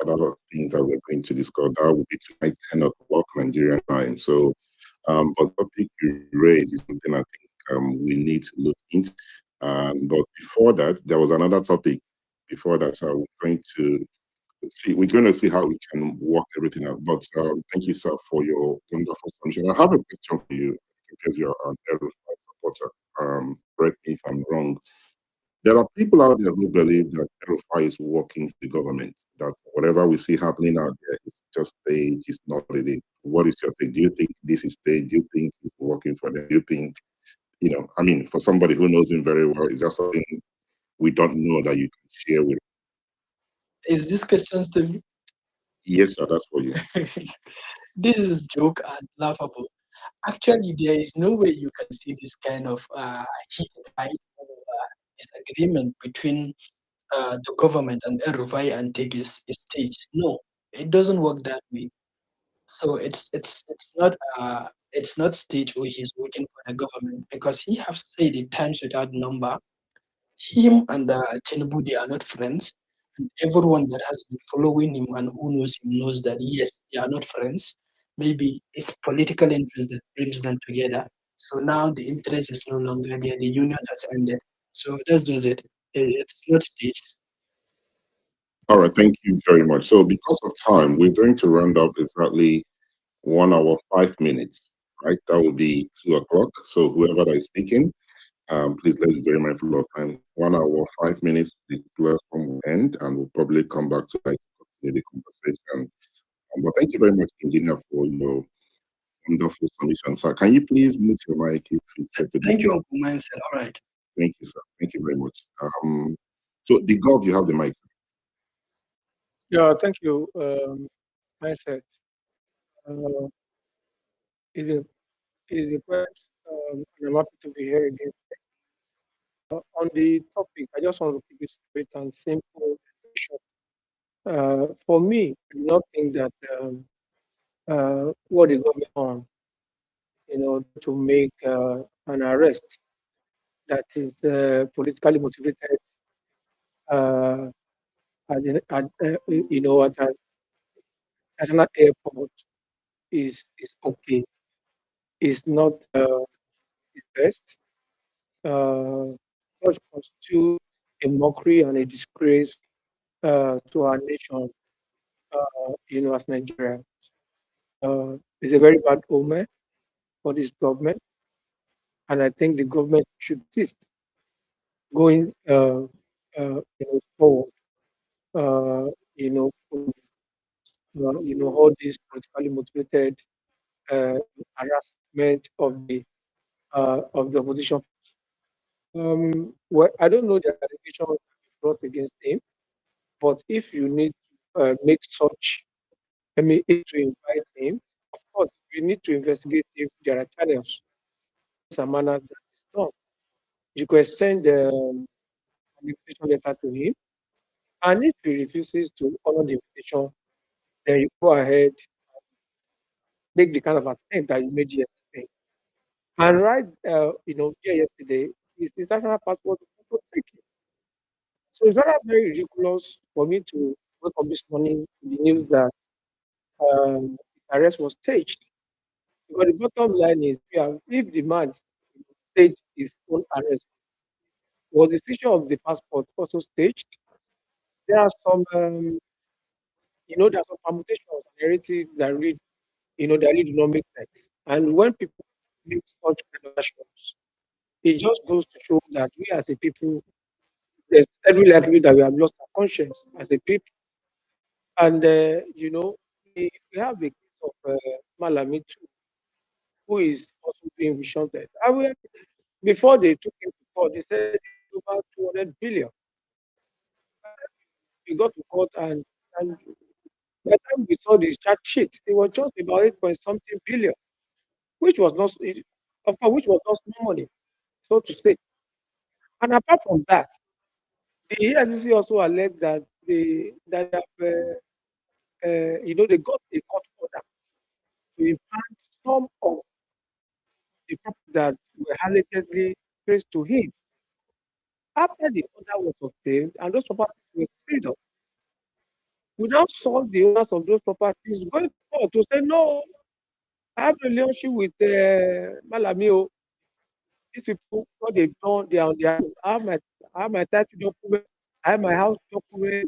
other things that we're going to discuss. That will be tonight, 10 o'clock Nigerian time. So, but the topic you raised is something I think we need to look into. But before that, there was another topic before that. So we're going to see how we can work everything out. But thank you, sir, for your wonderful submission. I have a question for you because you're an El-Rufai supporter. Correct me if I'm wrong. There are people out there who believe that El-Rufai is working for the government, that whatever we see happening out there is just stage, it's not what it is. What is your take? Do you think this is stage? Do you think it's working for them? Do you think, I mean, for somebody who knows him very well, it's just something we don't know that you can share with. Is this question to me? Yes, sir, that's for you. This is joke and laughable. Actually, there is no way you can see this kind of heated fight or disagreement between the government and El-Rufai and take his stage. No, it doesn't work that way. So it's not stage where he's working for the government because he have said it times without number. Him and Tinubu, they are not friends. And everyone that has been following him and who knows him knows that yes, they are not friends. Maybe it's political interest that brings them together. So now the interest is no longer there. The union has ended. So that's just it. It's not stage. All right, thank you very much. So because of time, we're going to round up exactly 1 hour, 5 minutes, right? That will be 2 o'clock. So whoever that is speaking, please let's be very mindful of time. 1 hour, 5 minutes, the platform will end, and we'll probably come back to continue the conversation. But thank you very much, Engineer, for your wonderful submission. Sir, can you please mute your mic if it's set to Thank you, discuss? Uncle Mansell. All right. Thank you, sir. Thank you very much. So the Govt, you have the mic. Yeah, thank you. Mindset. Uh, it is it is a quite, I'm happy to be here again. On the topic, I just want to keep it straight and simple and short. For me, I do not think that what is going on, to make an arrest that is politically motivated uh, at an national airport is okay. Is not the best. Such constitute a mockery and a disgrace to our nation, as Nigeria. It's a very bad omen for this government, and I think the government should insist going forward. Uh, you know, all these politically motivated uh, harassment of the opposition. Well, I don't know the allegation brought against him, but if you need to make such, if to invite him, of course, you need to investigate if there are channels and manners that is done. You could extend an invitation letter to him, and if he refuses to honor the invitation, then you go ahead, make the kind of attempt that you made yesterday. And right, here yesterday, his international passport was taken. So it's rather very ridiculous for me to wake up this morning to the news that the arrest was staged. Because the bottom line is, if the man staged his own arrest, was the seizure of the passport also staged? There are some, there are some permutations and narratives that that really do not make sense. And when people make such kind of actions, it just goes to show that we as a people, there's every likelihood that we have lost our conscience as a people. And, we have a case of Malami too, who is also being reshunned. Before they took him to court, they said over 200 billion. We got to court, and by the time we saw the chart sheet, it was just about 8 point something billion, which was not, of course, which was not small money, so to say. And apart from that, the EFCC also alleged that they they got a court order to impound some of the property that were allegedly traced to him. After the order was obtained and those properties were seized up, we now saw the owners of those properties going to court to say, no, I have a relationship with Malami. Oh. These people, what they've done, they are on their own. I have my title document, I have my house document,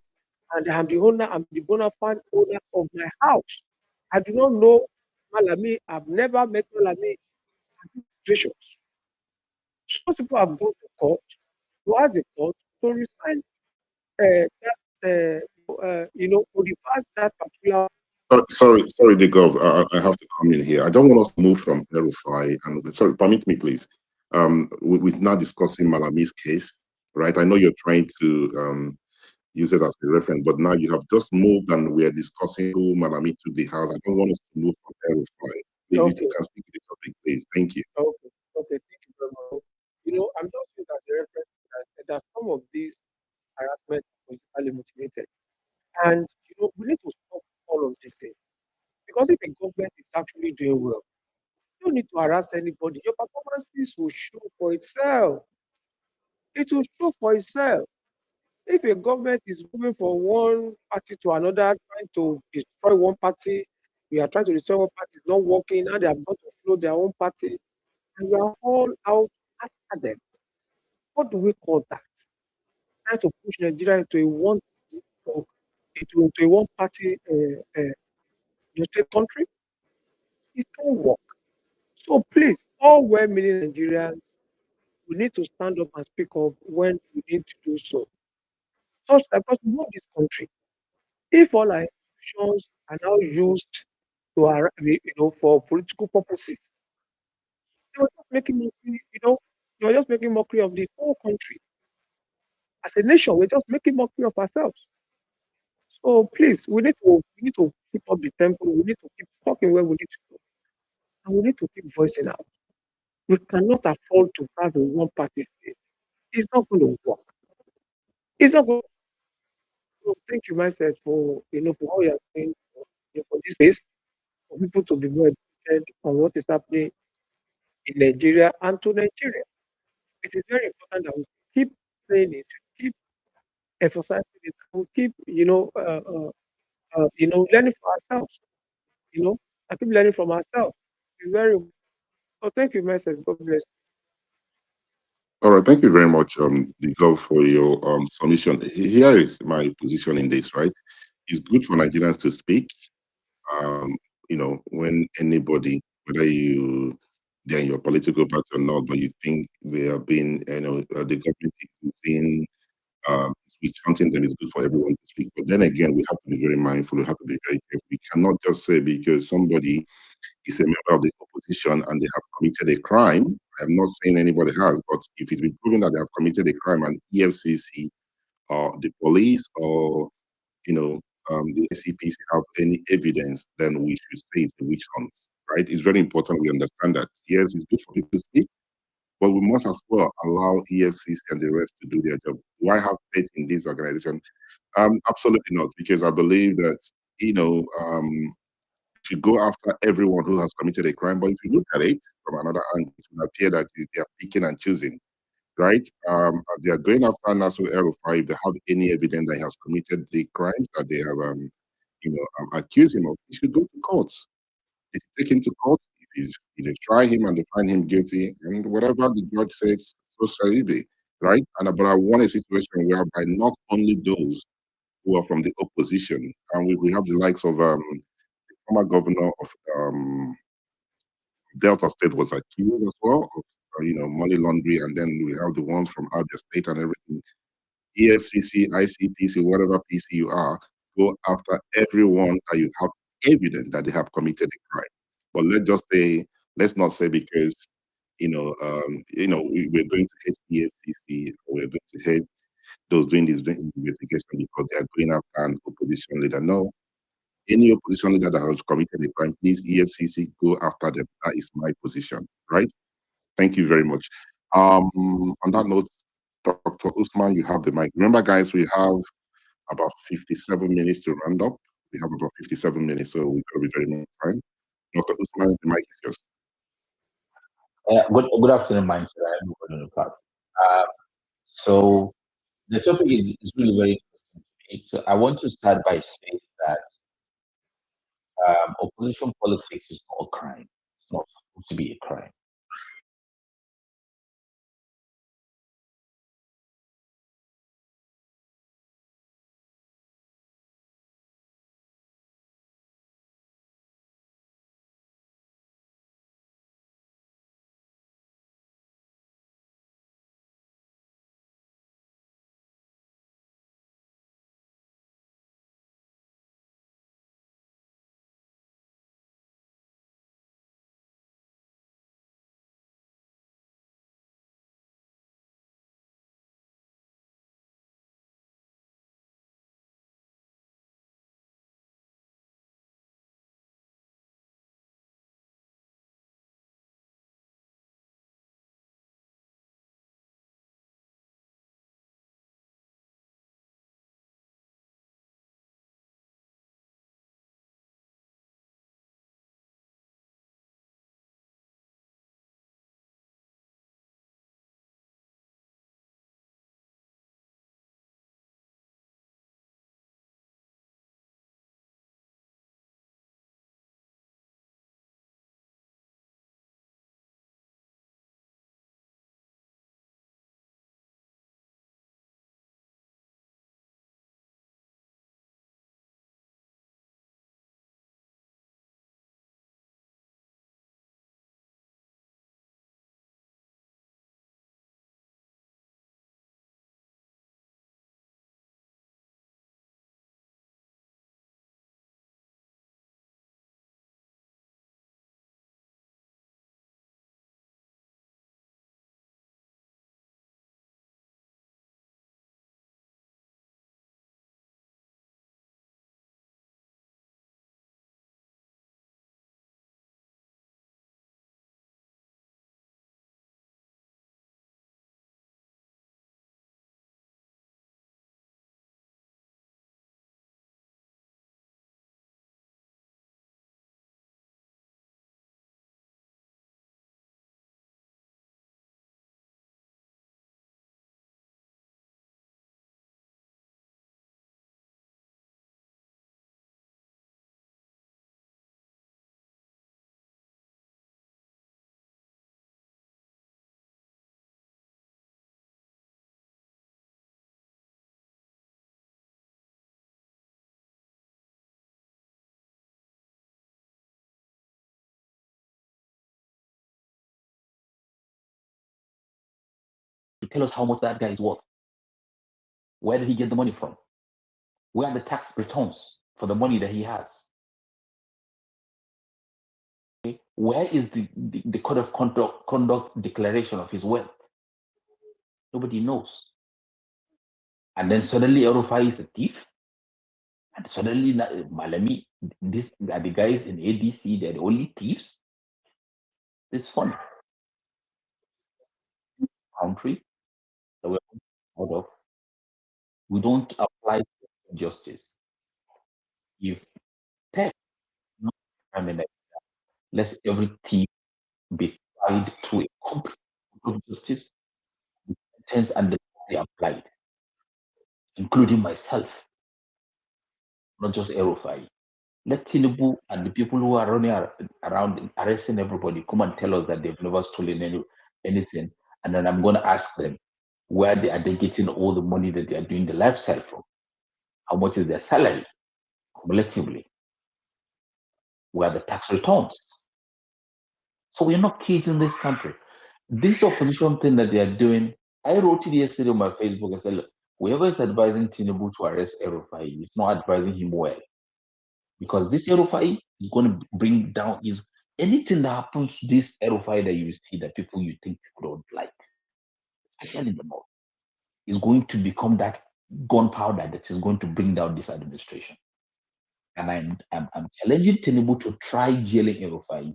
and I'm the owner, I'm the bona fide owner of my house. I do not know Malami. I've never met Malami in situations. Some people have gone to court to ask the court to resign to reverse that particular. Sorry, the Gov. I have to come in here. I don't want us to move from El-Rufai, and sorry, permit me, please. We're now discussing Malami's case, right? I know you're trying to use it as a reference, but now you have just moved and we are discussing who Malami took the house. I don't want us to move from El-Rufai. Please, if you Okay, can stick to the topic, please. Thank you. okay, thank you very much. I'm just using as a reference that some of these harassment are politically motivated. And we need to stop all of these things. Because if a government is actually doing well, you don't need to harass anybody. Your performances will show for itself. It will show for itself. If a government is moving from one party to another, trying to destroy one party, we are trying to destroy one party, it's not working, now they are going to float their own party, and we are all out after them. What do we call that? Trying to push Nigeria into a one party state country? It can't work. So please, all well-meaning Nigerians, we need to stand up and speak up when we need to do so. Such that because we know this country. If all our institutions are now used for political purposes, they were just making mockery, they were just making mockery of the whole country. As a nation, we're just making mockery of ourselves. So please, we need to keep up the tempo. We need to keep talking where we need to go, and we need to keep voicing out. We cannot afford to have a one-party state. It's not going to work. It's not going. So thank you, myself, for all you are doing for this space, for people to be more educated on what is happening in Nigeria and to Nigeria. It is very important that we keep saying it, keep emphasizing it, and keep learning for ourselves. I keep learning from ourselves. It's very. So thank you, myself. God bless. All right, thank you very much, the Gov, for your submission. Here is my position in this, right? It's good for Nigerians to speak. Um, when anybody, whether they're in your political party or not, but you think they are being, the government is using which something that is good for everyone to speak. But then again, we have to be very mindful. We have to be very careful. We cannot just say because somebody is a member of the opposition and they have committed a crime. I'm not saying anybody has, but if it's been proven that they have committed a crime and EFCC or the police or the SCPC have any evidence, then we should say it's a witch hunt, right? It's very important we understand that. Yes, it's good for people to speak, but we must as well allow EFCC and the rest to do their job. Do I have faith in this organization? Absolutely not, because I believe that, should go after everyone who has committed a crime. But if you look at it from another angle, it will appear that they are picking and choosing, right? As they are going after Nasser El-Rufai, if they have any evidence that he has committed the crimes that they have, accused him of, he should go to courts. They should take him to court. If they try him and they find him guilty, and whatever the judge says, so shall it be, right? But I want a situation whereby not only those who are from the opposition, and we have the likes of former governor of Delta State was accused as well of money laundering, and then we have the ones from Abia State and everything. EFCC, ICPC, whatever PC you are, go after everyone that you have evidence that they have committed a crime. But let's not say because we're going to hate EFCC, or we're going to hate those doing this investigation because they are going after an opposition leader. No, any opposition leader that has committed a crime, please EFCC go after them. That is my position, right? Thank you very much. On that note, Dr. Usman, you have the mic. Remember, guys, we have about 57 minutes to round up. We have about 57 minutes, so we've got to be very much time. Dr. Usman, the mic is yours. Good afternoon, my friend. So the topic is really very interesting to me. So I want to start by saying that opposition politics is not a crime. It's not supposed to be a crime. To tell us how much that guy is worth. Where did he get the money from? Where are the tax returns for the money that he has? Okay. Where is the code of conduct declaration of his wealth? Nobody knows. And then suddenly El-Rufai is a thief. And suddenly Malami, these are the guys in ADC, they're the only thieves. It's funny. Country that we're out of, we don't apply justice. If theft, not crime in Nigeria, let every thief be tried through a complete of justice, the sentence and the law applied, including myself, not just El-Rufai. Let Tinubu and the people who are running around arresting everybody come and tell us that they've never stolen anything. And then I'm going to ask them, where are they getting all the money that they are doing the lifestyle from? How much is their salary cumulatively? Where are the tax returns? So we're not kids in this country. This opposition thing that they are doing, I wrote it yesterday on my Facebook and said, look, whoever is advising Tinubu to arrest El-Rufai is not advising him well. Because this El-Rufai is going to bring down anything that happens to this El-Rufai that you see that you think people don't like, especially in the north, is going to become that gunpowder that is going to bring down this administration. And I'm challenging Tinubu to try jailing El-Rufai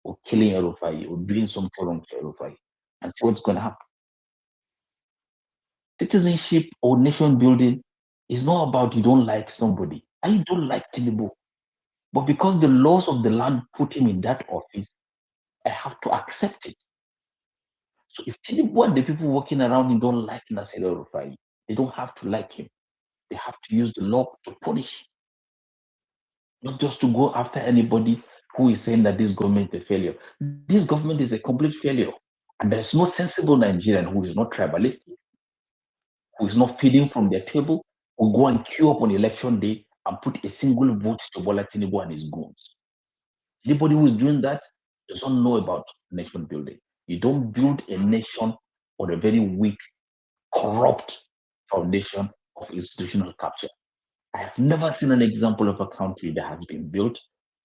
or killing El-Rufai or doing something wrong to El-Rufai and see what's going to happen. Citizenship or nation building is not about you don't like somebody. I don't like Tinubu. But because the laws of the land put him in that office, I have to accept it. So if Tinubu and the people working around him don't like Nasir El-Rufai, they don't have to like him. They have to use the law to punish him, not just to go after anybody who is saying that this government is a failure. This government is a complete failure. And there's no sensible Nigerian who is not tribalistic, who is not feeding from their table, will go and queue up on election day and put a single vote to Bola Tinubu and his goons. Anybody who is doing that doesn't know about nation building. You don't build a nation on a very weak, corrupt foundation of institutional capture. I have never seen an example of a country that has been built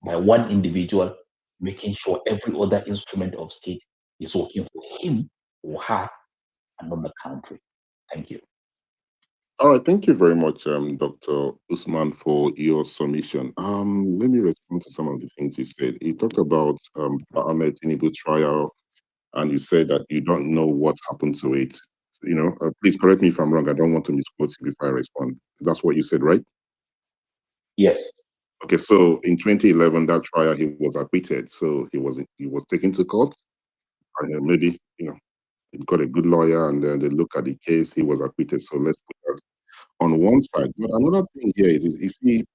by one individual, making sure every other instrument of state is working for him or her and not the country. Thank you. All right, thank you very much, Dr. Usman, for your submission. Let me respond to some of the things you said. You talked about Ahmed Tinubu trial, and you said that you don't know what happened to it. Please correct me if I'm wrong. I don't want to misquote you before I respond. That's what you said, right? Yes. Okay, so in 2011, that trial, he was acquitted. So he was taken to court, and maybe he got a good lawyer, and then they look at the case. He was acquitted. So let's put that on one side. But another thing here is you see,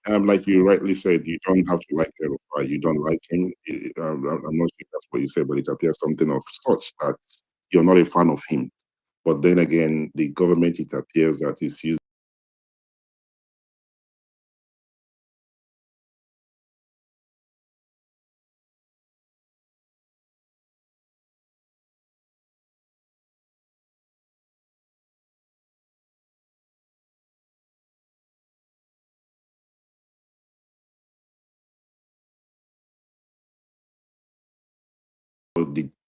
like you rightly said, you don't have to like El-Rufai. You don't like him. I'm not sure that's what you said, but it appears something of such that you're not a fan of him. But then again, the government, it appears that is using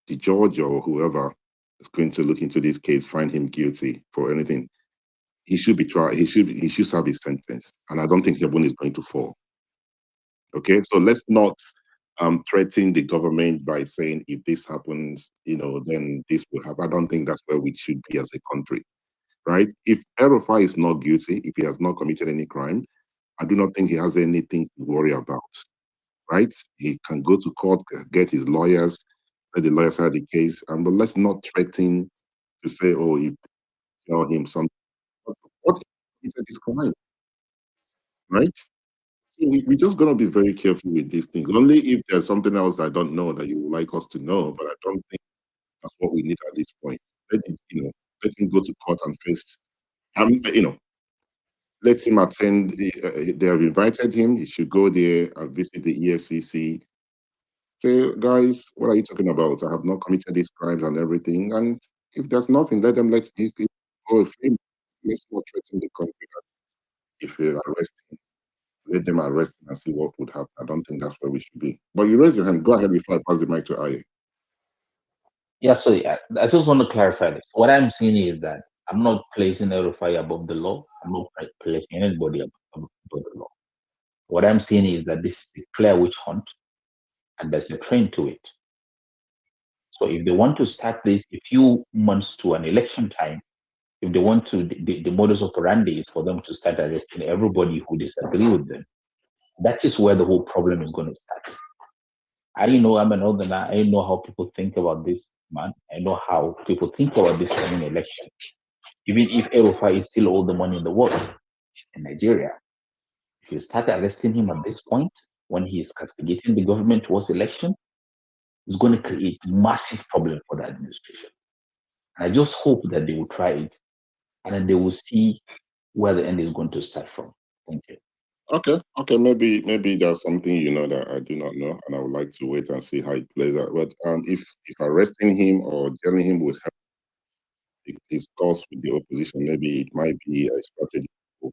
the judge or whoever is going to look into this case, find him guilty for anything. He should be tried. He should serve his sentence, and I don't think heaven is going to fall. Okay, so let's not threaten the government by saying if this happens, then this will happen. I don't think that's where we should be as a country, right? If El-Rufai is not guilty, if he has not committed any crime, I do not think he has anything to worry about, right? He can go to court, get his lawyers, let the lawyers have the case, but let's not threaten to say, oh, if him something, what committed this crime, right? So we're just going to be very careful with these things. Only if there's something else I don't know that you would like us to know, but I don't think that's what we need at this point. Let him go to court and face. Let him attend. They have invited him. He should go there and visit the EFCC. Say, guys, what are you talking about? I have not committed these crimes and everything. And if there's nothing, let them let him go free. Let's not threaten the country that if you arrest him, let them arrest him and see what would happen. I don't think that's where we should be. But you raise your hand. Go ahead before I pass the mic to Aye. Yeah, so I just want to clarify this. What I'm saying is that I'm not placing El-Rufai above the law. I'm not placing anybody above the law. What I'm saying is that this is a clear witch hunt and there's a trend to it. So if they want to start this a few months to an election time, if they want to, the modus operandi is for them to start arresting everybody who disagree with them. That is where the whole problem is going to start. I know I'm an northerner. I know how people think about this man. I know how people think about this coming election. Even if El-Rufai is still all the money in the world in Nigeria, if you start arresting him at this point, when he's castigating the government towards election, it's going to create massive problem for the administration. And I just hope that they will try it and then they will see where the end is going to start from. Thank you. Okay. Maybe there's something that I do not know, and I would like to wait and see how it plays out. But if arresting him or jailing him would help his cause with the opposition, maybe it might be a strategy for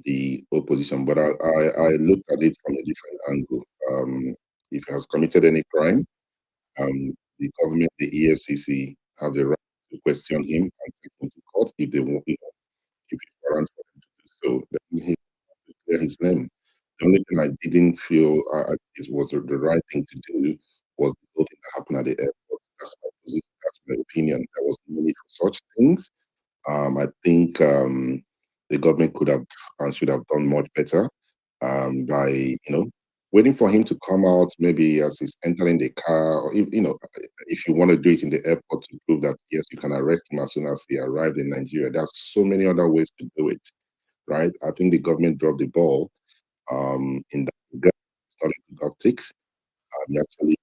the opposition. But I looked at it from a different angle. If he has committed any crime, the government, the EFCC, have the right to question him and take him to court if they want, if it's warrant for them to do so. Then he has to clear his name. The only thing I didn't feel it was the right thing to do was the whole thing that happened at the airport. That's my position. That's my opinion. There was no need for such things. I think the government could have and should have done much better by waiting for him to come out, maybe as he's entering the car, or if you want to do it in the airport to prove that yes, you can arrest him as soon as he arrived in Nigeria. There's so many other ways to do it, right? I think the government dropped the ball in that regard. It's not a Govt. He actually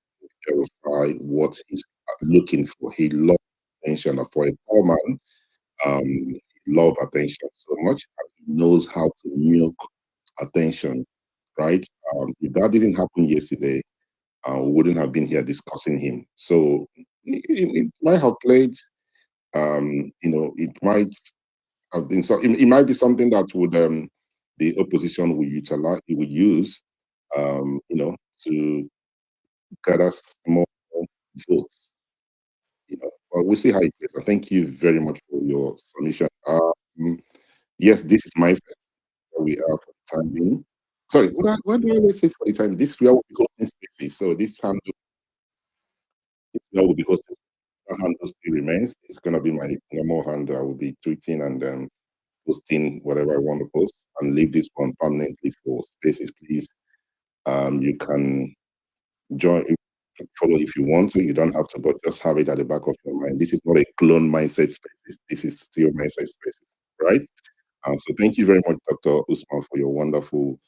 clarify what he's looking for. He loves attention. For a tall man, he loves attention so much. And he knows how to milk attention, right? If that didn't happen yesterday, we wouldn't have been here discussing him. So it might have played, it might have been so. It might be something that would the opposition will utilize, it will use, to gather more votes. But we'll see how it plays. Thank you very much for your submission. Yes, this is my set where we are for the time being. Sorry, what do I always say for the time? This we will be hosting spaces. So this handle will be hosting. The handle still remains. It's gonna be my normal handle. I will be tweeting and posting whatever I want to post, and leave this one permanently for spaces, please. You can join, follow if you want to. You don't have to, but just have it at the back of your mind. This is not a clone mindset spaces. This is still mindset spaces, right? So thank you very much, Dr. Usman, for your wonderful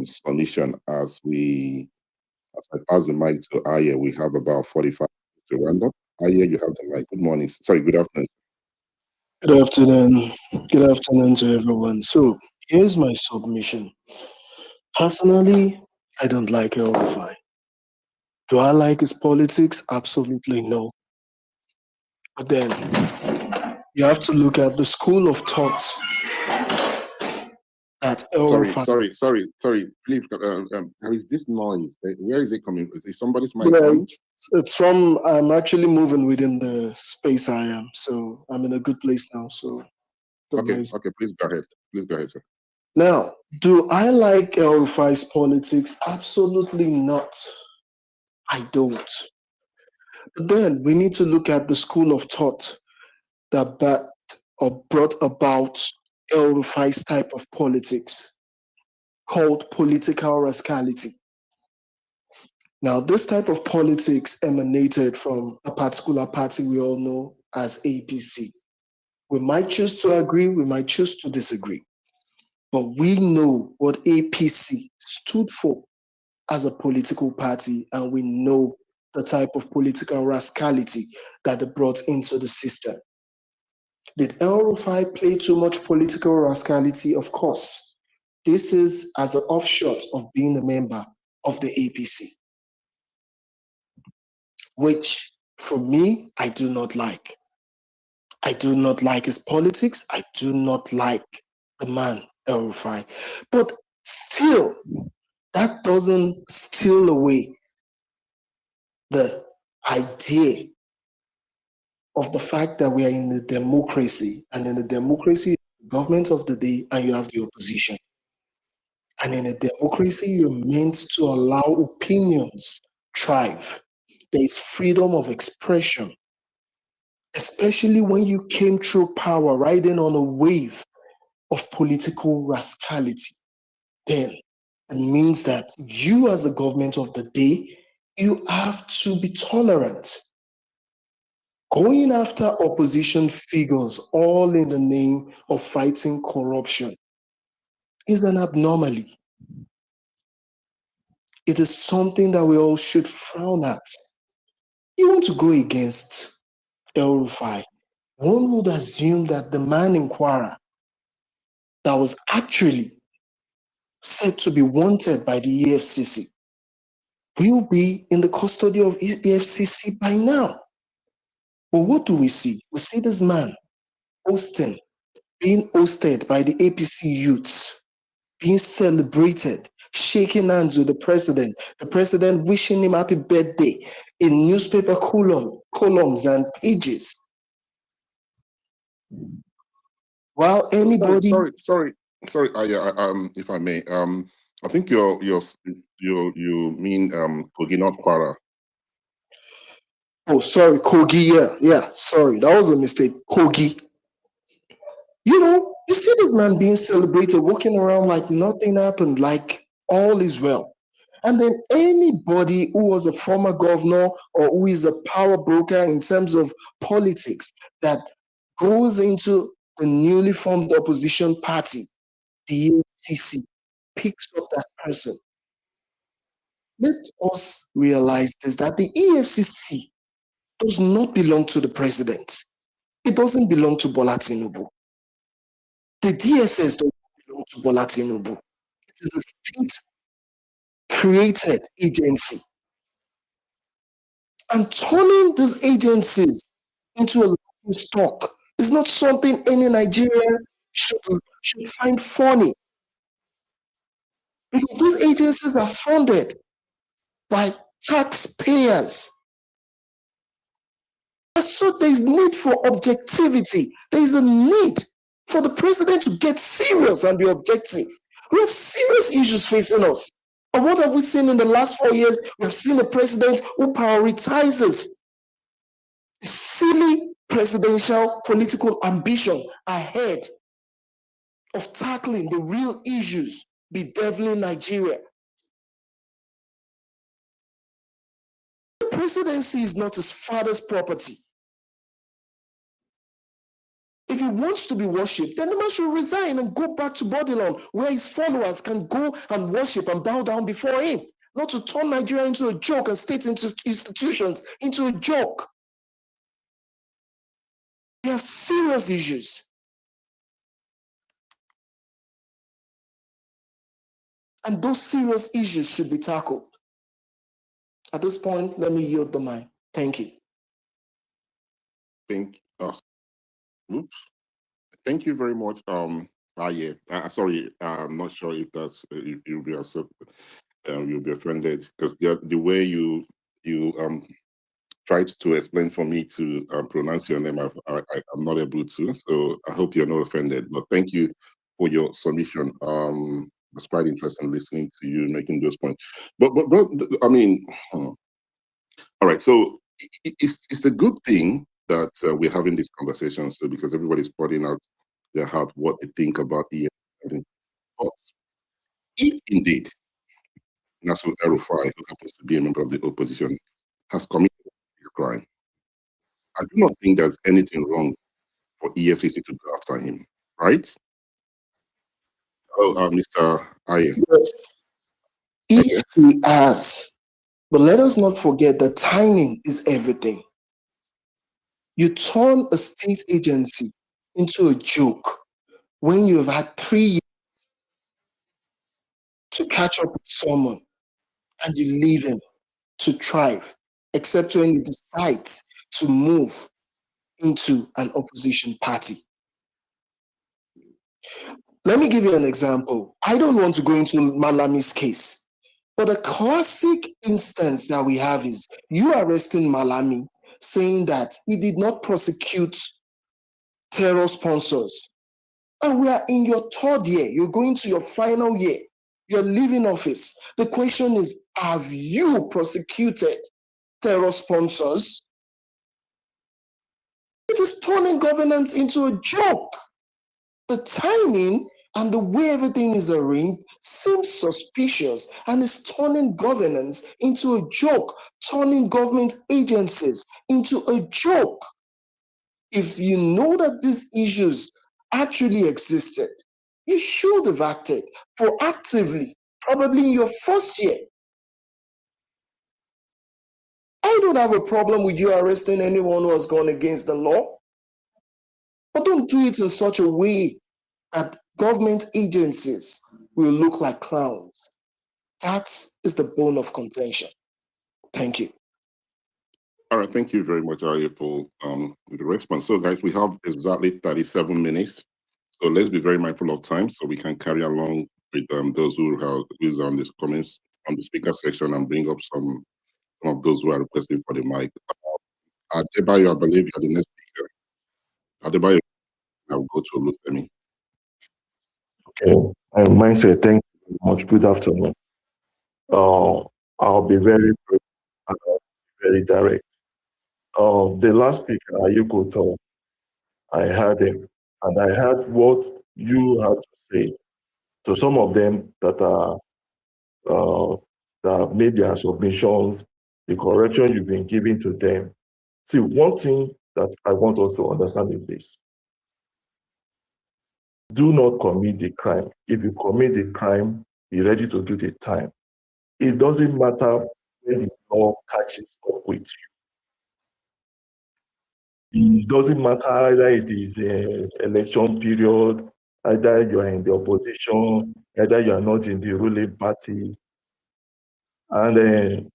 submission. As I pass the mic to Aya, we have about 45 minutes to round up. Aya, you have the mic. Good morning. Sorry, good afternoon. Good afternoon. Good afternoon to everyone. So here's my submission. Personally, I don't like El-Rufai. Do I like his politics? Absolutely no. But then you have to look at the school of thought that El-Rufai. Sorry. Please, there is this noise. Where is it coming? Is somebody's mic Yeah, on? it's from, I'm actually moving within the space I am. So I'm in a good place now. So Okay, please go ahead. Please go ahead, sir. Now, do I like El-Rufai's politics? Absolutely not. I don't. But then we need to look at the school of thought that brought about El-Rufai's type of politics, called political rascality. Now, this type of politics emanated from a particular party we all know as APC. We might choose to agree, we might choose to disagree, but we know what APC stood for as a political party, and we know the type of political rascality that they brought into the system. Did El-Rufai play too much political rascality? Of course. This is as an offshoot of being a member of the APC, which for me, I do not like. I do not like his politics. I do not like the man, El-Rufai. But still, that doesn't steal away the idea of the fact that we are in a democracy, and in a democracy, the government of the day, and you have the opposition. And in a democracy, you're meant to allow opinions thrive. There is freedom of expression, especially when you came through power riding on a wave of political rascality. Then it means that you, as the government of the day, you have to be tolerant. Going after opposition figures, all in the name of fighting corruption, is an abnormality. It is something that we all should frown at. You want to go against El-Rufai, one would assume that the man in Kwara that was actually said to be wanted by the EFCC will be in the custody of EFCC by now. But what do we see? We see this man being hosted by the APC youths, being celebrated, shaking hands with the president wishing him happy birthday in newspaper columns and pages. While anybody... Sorry, if I may, I think you mean Kogi, not Kwara. Oh, sorry, Kogi, yeah, sorry, that was a mistake, Kogi. You know, you see this man being celebrated, walking around like nothing happened, like all is well. And then anybody who was a former governor or who is a power broker in terms of politics that goes into the newly formed opposition party, the EFCC, picks up that person. Let us realize this, that the EFCC does not belong to the president. It doesn't belong to Bola Tinubu. The DSS doesn't belong to Bola Tinubu. It is a state-created agency. And turning these agencies into a laughing stock is not something any Nigerian should find funny. Because these agencies are funded by taxpayers. And so there's need for objectivity. There is a need for the president to get serious and be objective. We have serious issues facing us. And what have we seen in the last 4 years? We've seen a president who prioritizes silly presidential political ambition ahead of tackling the real issues bedeviling Nigeria. The presidency is not his father's property. If he wants to be worshipped, then the man should resign and go back to Babylon, where his followers can go and worship and bow down before him, not to turn Nigeria into a joke and state institutions into a joke. We have serious issues. And those serious issues should be tackled. At this point, let me yield the mic. Thank you. Thank you very much. Sorry, I'm not sure if that's you'll be you'll be offended because the way you tried to explain for me to pronounce your name, I'm not able to. So I hope you're not offended. But thank you for your submission. It's quite interesting listening to you making those points. But I mean, all right. So it's a good thing that we're having this conversation. So because everybody's putting out their heart what they think about the. But if indeed Nasir El-Rufai, who happens to be a member of the opposition, has committed this crime, I do not think there's anything wrong for EFCC to go after him, right? Oh, Mr. Aye. Yes, if he has, but let us not forget that timing is everything. You turn a state agency into a joke when you have had 3 years to catch up with someone and you leave him to thrive, except when you decide to move into an opposition party. Let me give you an example. I don't want to go into Malami's case, but a classic instance that we have is you arresting Malami, saying that he did not prosecute terror sponsors. And we are in your 3rd year. You're going to your final year. You're leaving office. The question is, have you prosecuted terror sponsors? It is turning governance into a joke. The timing and the way everything is arranged seems suspicious and is turning governance into a joke, turning government agencies into a joke. If you know that these issues actually existed, you should have acted proactively, probably in your 1st year. I don't have a problem with you arresting anyone who has gone against the law, but don't do it in such a way that government agencies will look like clowns. That is the bone of contention. Thank you. All right, thank you very much, Aye, for the response. So, guys, we have exactly 37 minutes. So let's be very mindful of time so we can carry along with those who's on this comments on the speaker section and bring up some of those who are requesting for the mic. Adebayo, I believe you're the next speaker. Adebayo, I'll go to Olufemi. Okay, Mindset, thank you very much. Good afternoon. I'll be very brief and I'll be very direct. The last speaker, Ayuko, I heard him. and I heard what you had to say. To some of them that are that made their submissions, the correction you've been giving to them. See, one thing that I want us to understand is this: do not commit the crime. If you commit the crime, be ready to do the time. It doesn't matter when the law catches up with you. It doesn't matter either it is election period, either you are in the opposition, either you are not in the ruling party. And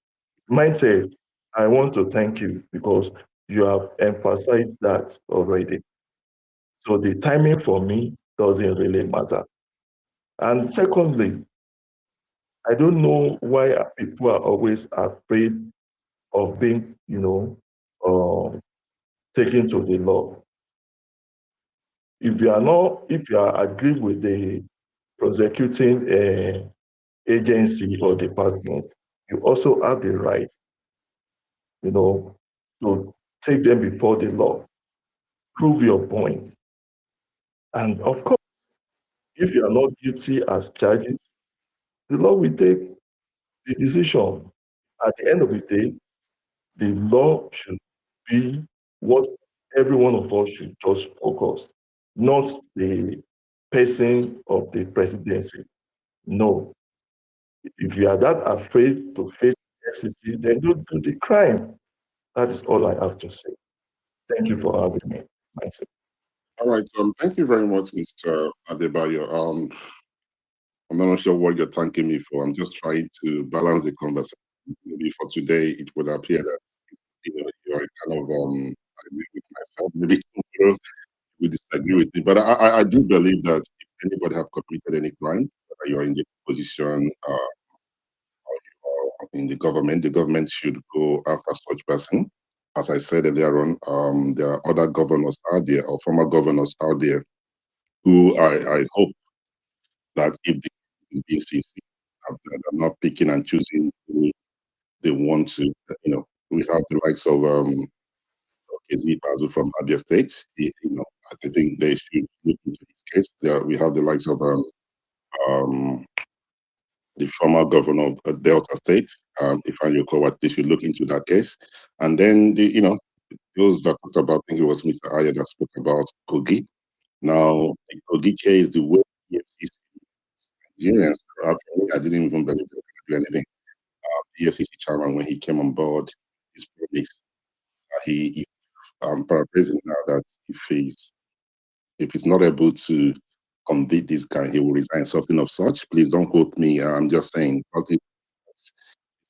mindset, I want to thank you because you have emphasized that already. So the timing for me doesn't really matter. And secondly, I don't know why people are always afraid of being, taken to the law. If you are agreed with the prosecuting agency or department, you also have the right, to take them before the law, prove your point. And of course, if you are not guilty as charges, the law will take the decision. At the end of the day, the law should be what every one of us should just focus, not the person of the presidency. No. If you are that afraid to face the FCC, then don't do the crime. That is all I have to say. Thank you for having me. Myself. All right. Thank you very much, Mr. Adebayo. I'm not sure what you're thanking me for. I'm just trying to balance the conversation. Maybe for today, it would appear that you're kind of agree with myself. Maybe tomorrow you disagree with me, but I do believe that if anybody have committed any crime, whether you're in the opposition or in the government should go after such person. As I said earlier on, there are other governors out there or former governors out there who I hope that if the BCC are not picking and choosing who they want to, we have the likes of KZ Bazu from Abia State. I think they should look into his case. We have the likes of the former governor of Delta State, Ifan Yokowa. They should look into that case. And then those that talked about, I think it was Mr. Aya that spoke about Kogi. Now, the Kogi case, the way EFCC Nigerians, I didn't even believe they were going to do anything. EFCC chairman, when he came on board, his promise, I'm paraphrasing now, that if he's not able to convict this guy, he will resign, something of such. Please don't quote me. I'm just saying, but it's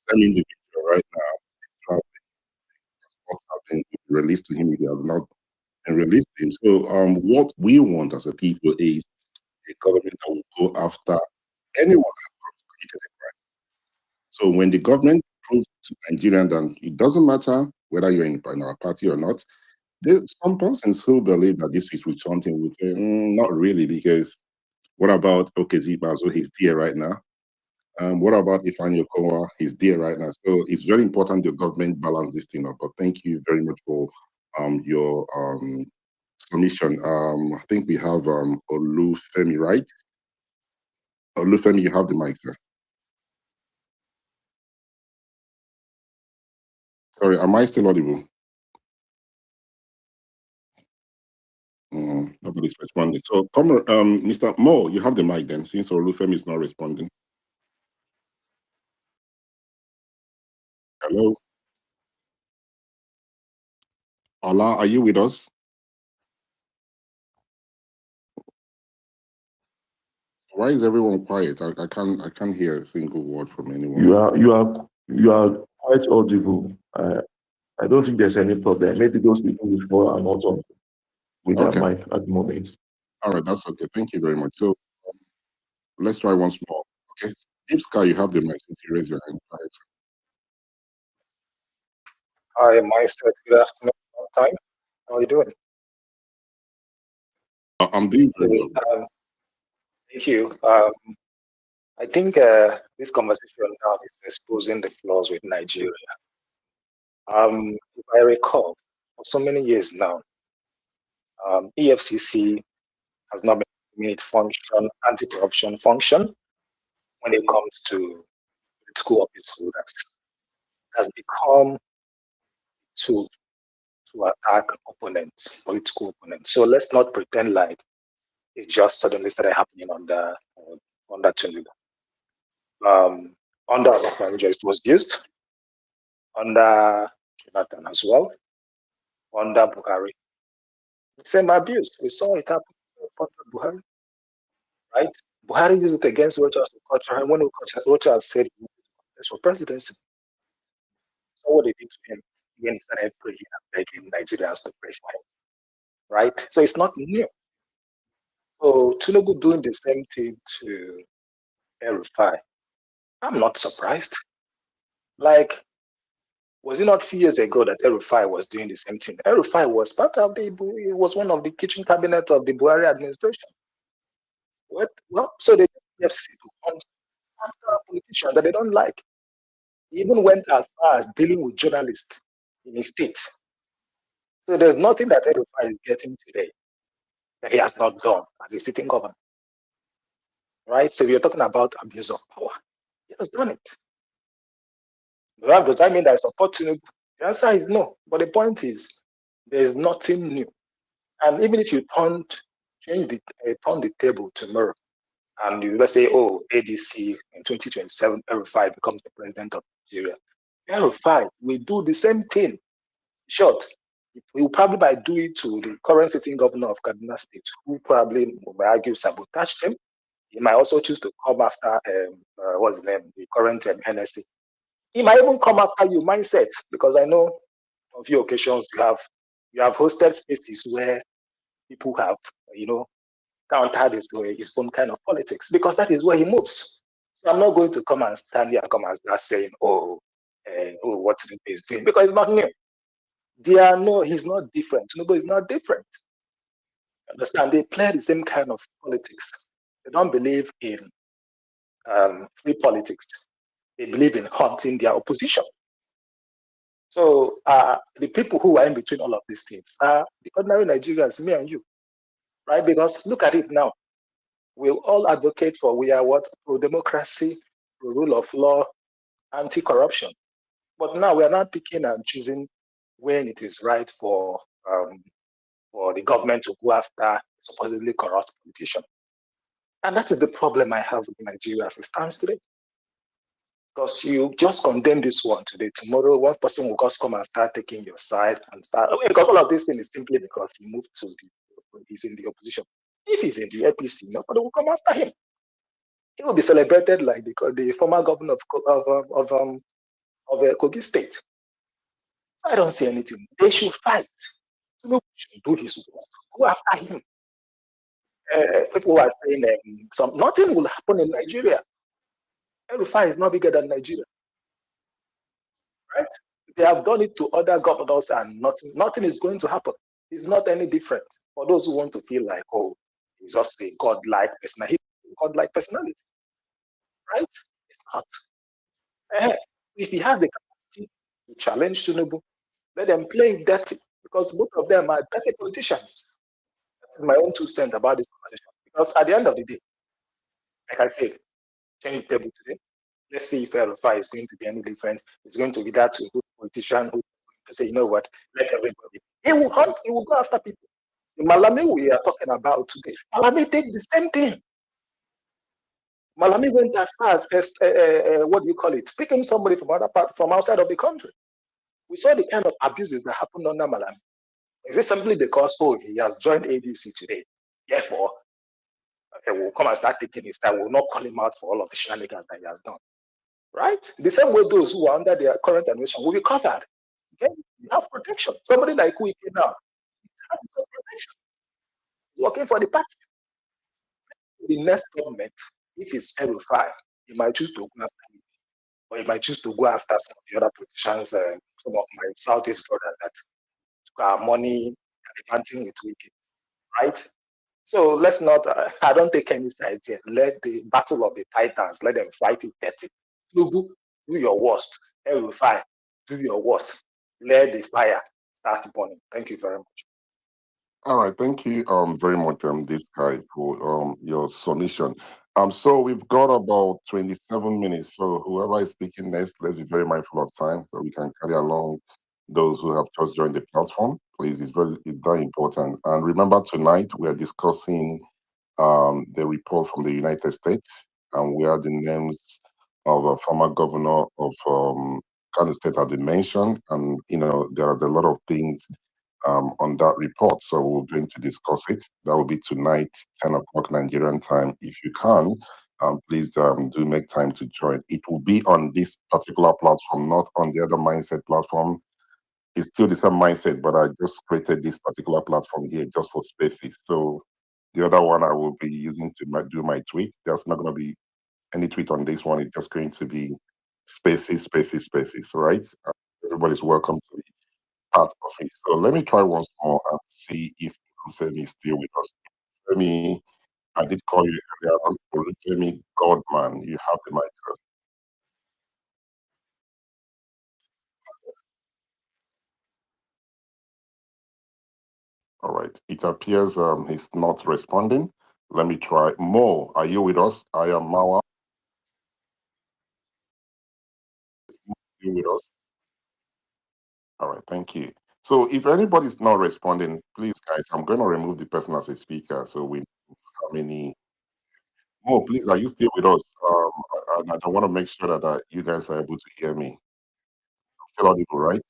an individual right now. What's happening released to him, he has not been released to him. So what we want as a people is a government that will go after anyone that committed a crime. So when the government proves to Nigerians that it doesn't matter whether you're in our party or not, there's some persons who believe that this is with something will say, not really, because what about Okezi Bazo? He's there right now. What about Ifan Yokowa? He's there right now. So it's very important the government balance this thing up. But thank you very much for your submission. I think we have Olufemi, right? Olufemi, you have the mic, sir. Sorry, am I still audible? Nobody's responding. So, Mr. Mo, you have the mic then, since Olufemi is not responding. Hello? Ola, are you with us? Why is everyone quiet? I can't hear a single word from anyone. You are quite audible. I don't think there's any problem. Maybe those people before are not on with their mic at the moment. All right, that's okay. Thank you very much. So let's try once more. Okay, Deep Sky, you have the mic since you raise your hand. Hi, Meister. Good afternoon. Long time. How are you doing? I'm doing very well. Thank you. I think this conversation now is exposing the flaws with Nigeria. If I recall, for so many years now, EFCC has not been made function, anti-corruption function when it comes to political office holders. It has become to attack opponents, political opponents. So let's not pretend like it just suddenly started happening under Tinubu. Under Obasanjo it was used, under Jonathan as well, under Buhari. Same abuse. We saw it happen under Buhari, right? Buhari used it against Rochas culture, and when Rochas said this for presidency, so what they did to him when he started praying and begging Nigerians to pray for him, right? So it's not new. So Tinubu doing the same thing to El-Rufai, I'm not surprised. Like, was it not a few years ago that El-Rufai was doing the same thing? El-Rufai was part of it was one of the kitchen cabinet of the Buhari administration. What? Well, so they just sit after a politician that they don't like. He even went as far as dealing with journalists in his state. So there's nothing that El-Rufai is getting today that he has not done as a sitting governor. Right? So we are talking about abuse of power. He has done it. Does that mean that I support Tinubu? The answer is no. But the point is, there is nothing new. And even if you turn the table tomorrow, and you let's say, oh, ADC in 2027, El-Rufai becomes the president of Nigeria. El-Rufai will do the same thing. Short, he will probably might do it to the current sitting governor of Kaduna State, who probably will argue sabotaged him. He might also choose to come after what's his name, the current NSC. He might even come after you mindset, because I know on a few occasions you have hosted spaces where people have, countered his own kind of politics, because that is where he moves. So I'm not going to come and stand here and come and start saying, what he is doing, because it's not new. He's not different. Tinubu is not different. Understand? They play the same kind of politics. They don't believe in free politics. They believe in hunting their opposition. So the people who are in between all of these things are the ordinary Nigerians, me and you, right? Because look at it now. We all advocate for, we are what? Pro-democracy, pro-rule of law, anti-corruption. But now we are not picking and choosing when it is right for the government to go after supposedly corrupt politicians. And that is the problem I have with Nigeria as it stands today. Because you just condemn this one today. Tomorrow, one person will just come and start taking your side and start. Because all of this thing is simply because he moved to he's in the opposition. If he's in the APC, nobody will come after him. He will be celebrated like the former governor of Kogi State. I don't see anything. They should fight. Tinubu should do his work. Go after him. People are saying nothing will happen in Nigeria. El-Rufai is not bigger than Nigeria. Right? They have done it to other governors and nothing is going to happen. It's not any different. For those who want to feel like, oh, he's just a godlike personality. Godlike personality. Right? It's not. If he has the capacity to challenge Tinubu, let them play dirty, because both of them are dirty politicians. That's my own 2 cents about this conversation. Because at the end of the day, like I said, change the table today. Let's see if El-Rufai is going to be any different. It's going to be that to a good politician who to say, you know what, let everybody. He will hunt, he will go after people. The Malami we are talking about today, Malami did the same thing. Malami went as far as what do you call it? Picking somebody from outside of the country. We saw the kind of abuses that happened under Malami. Is it simply because he has joined ADC today? Therefore, we'll come and start taking his time. We'll not call him out for all of the shenanigans that he has done. Right? The same way those who are under their current administration will be covered. Okay? You have protection. Somebody like Wike now, he has protection. He's working for the party. The next government, if it's El-Rufai, he might choose to go after him. Or he might choose to go after some of the other politicians, some of my Southeast brothers that took our money advancing with Wike. Right? So let's not, I don't take any sides here. Let the battle of the titans, let them fight it dirty. Tinubu, do your worst. El-Rufai, do your worst. Let the fire start burning. Thank you very much. All right, thank you very much, this guy, for your submission. So we've got about 27 minutes. So whoever is speaking next, let's be very mindful of time so we can carry along those who have just joined the platform. Please, it's very important. And remember, tonight we are discussing the report from the United States, and where the names of a former governor of Kano State have been mentioned. And there are a lot of things on that report. So we're going to discuss it. That will be tonight, 10 o'clock Nigerian time. If you can, please do make time to join. It will be on this particular platform, not on the other mindset platform. It's still the same mindset, but I just created this particular platform here just for spaces. So the other one I will be using to do my tweet. There's not going to be any tweet on this one. It's just going to be spaces, spaces, spaces, right? Everybody's welcome to be part of it. So let me try once more and see if Femi is still with us. Femi, I did call you earlier on. Femi Godman, you have the mic, sir. All right. It appears he's not responding. Let me try. Mo, are you with us? I am Mawa. You with us? All right. Thank you. So if anybody's not responding, please, guys, I'm going to remove the person as a speaker so we know how many. Mo, please, are you still with us? I want to make sure that you guys are able to hear me. I'm still audible, right?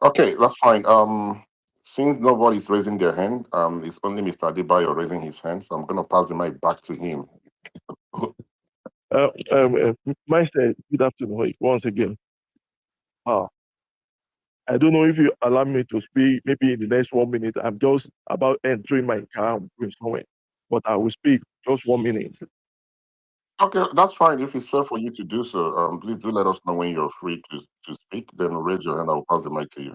Okay, that's fine. Since nobody's raising their hand, it's only Mr. Adebayo raising his hand, so I'm going to pass the mic back to him. Maestro, good afternoon once again. I don't know if you allow me to speak maybe in the next 1 minute. I'm just about entering my car with somewhere, but I will speak just 1 minute. Okay, that's fine. If it's safe for you to do so, please do let us know when you're free to speak. Then raise your hand. I'll pass the mic to you.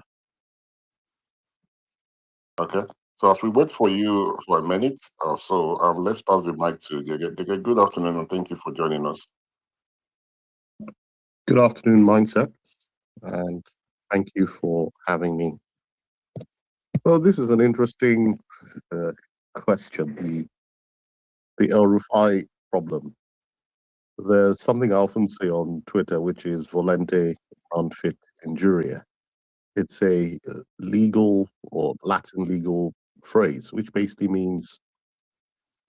Okay. So as we wait for you for a minute or so, let's pass the mic to Gege. Good afternoon, and thank you for joining us. Good afternoon, Mindsets, and thank you for having me. Well, this is an interesting question, the El-Rufai problem. There's something I often say on Twitter, which is volente non fit injuria. It's a legal or Latin legal phrase, which basically means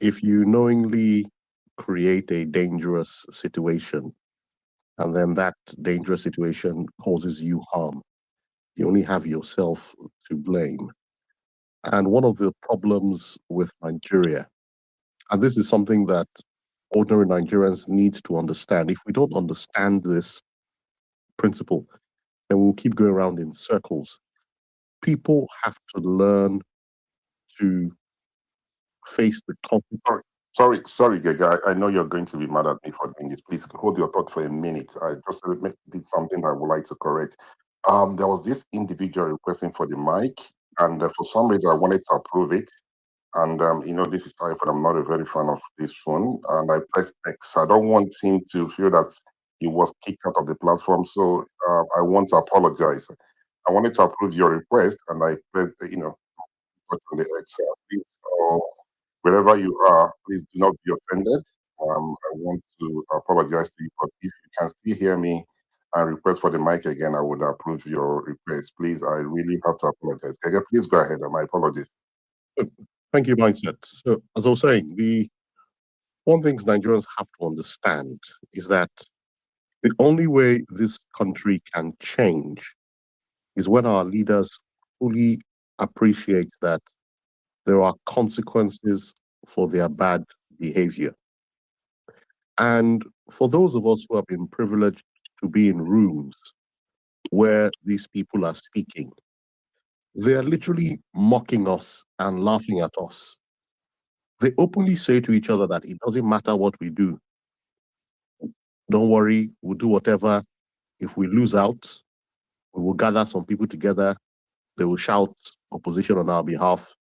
if you knowingly create a dangerous situation, and then that dangerous situation causes you harm, you only have yourself to blame. And one of the problems with Nigeria, and this is something that ordinary Nigerians need to understand. If we don't understand this principle, then we'll keep going around in circles. People have to learn to face the consequences. Sorry, Gege. I know you're going to be mad at me for doing this. Please hold your thought for a minute. I just did something I would like to correct. There was this individual requesting for the mic, and for some reason I wanted to approve it. And this is iPhone. I'm not a very fan of this phone, and I pressed X. I don't want him to feel that he was kicked out of the platform. So I want to apologize. I wanted to approve your request, and I pressed, on the X. Please, wherever you are, please do not be offended. I want to apologize to you, but if you can still hear me and request for the mic again, I would approve your request. Please, I really have to apologize. Okay, please go ahead. My apologies. Thank you, Mindset. So, as I was saying, the one thing Nigerians have to understand is that the only way this country can change is when our leaders fully appreciate that there are consequences for their bad behavior. And for those of us who have been privileged to be in rooms where these people are speaking, they are literally mocking us and laughing at us. They openly say to each other that it doesn't matter what we do. Don't worry, we'll do whatever. If we lose out, we will gather some people together. They will shout opposition on our behalf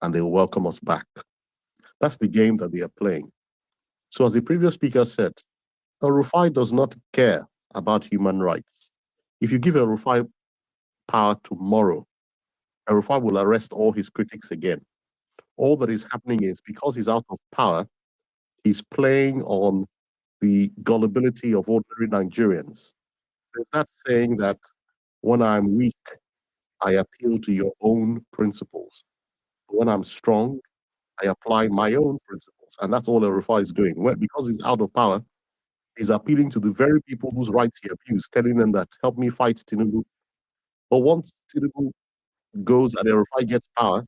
and they will welcome us back. That's the game that they are playing. So as the previous speaker said, El-Rufai does not care about human rights. If you give El-Rufai power tomorrow, El-Rufai will arrest all his critics again. All that is happening is because he's out of power, he's playing on the gullibility of ordinary Nigerians. There's that saying that when I'm weak, I appeal to your own principles. When I'm strong, I apply my own principles. And that's all El-Rufai is doing. Well, because he's out of power, he's appealing to the very people whose rights he abused, telling them that help me fight Tinubu. But once Tinubu goes and El-Rufai gets power,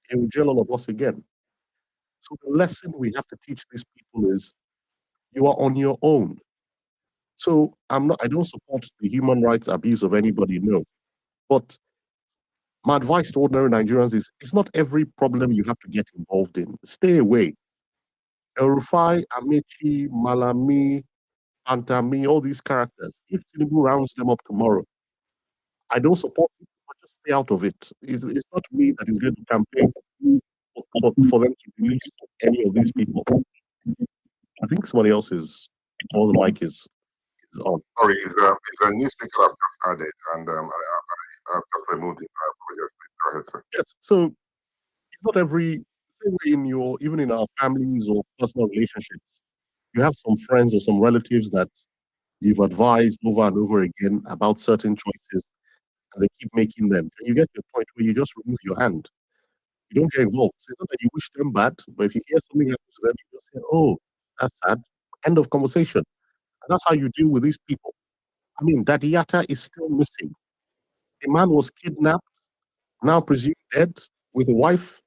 he will jail all of us again. So the lesson we have to teach these people is you are on your own. So I don't support the human rights abuse of anybody, no. But my advice to ordinary Nigerians is it's not every problem you have to get involved in. Stay away. El-Rufai, Amechi, Malami, Antami, all these characters, if Tinubu rounds them up tomorrow, I don't support it, but just stay out of it. It's not me that is going to campaign for them to release any of these people. I think somebody else is, or the mic is on. Sorry, it's a new speaker I've just added, and I've just removed it. I apologize. Go ahead, sir. Yes, so it's not every, same way even in our families or personal relationships, you have some friends or some relatives that you've advised over and over again about certain choices, and they keep making them. And you get to a point where you just remove your hand. You don't get involved. So it's not that you wish them bad, but if you hear something happens to them, you just say, oh, that's sad. End of conversation. And that's how you deal with these people. I mean, Daddy Yatta is still missing. A man was kidnapped, now presumed dead, with a wife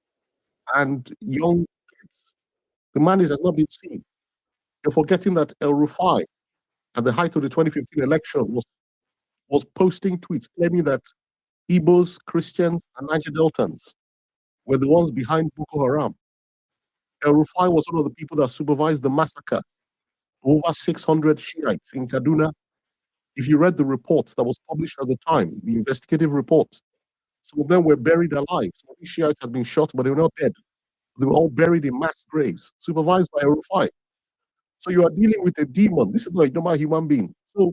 and young kids. The man has not been seen. You're forgetting that El-Rufai, at the height of the 2015 election, was posting tweets claiming that Igbos, Christians, and Niger Deltans were the ones behind Boko Haram. El-Rufai was one of the people that supervised the massacre of over 600 Shiites in Kaduna. If you read the reports that was published at the time, the investigative report, some of them were buried alive. Some of these Shiites had been shot, but they were not dead. They were all buried in mass graves, supervised by El-Rufai. So you are dealing with a demon. This is not a normal human being. So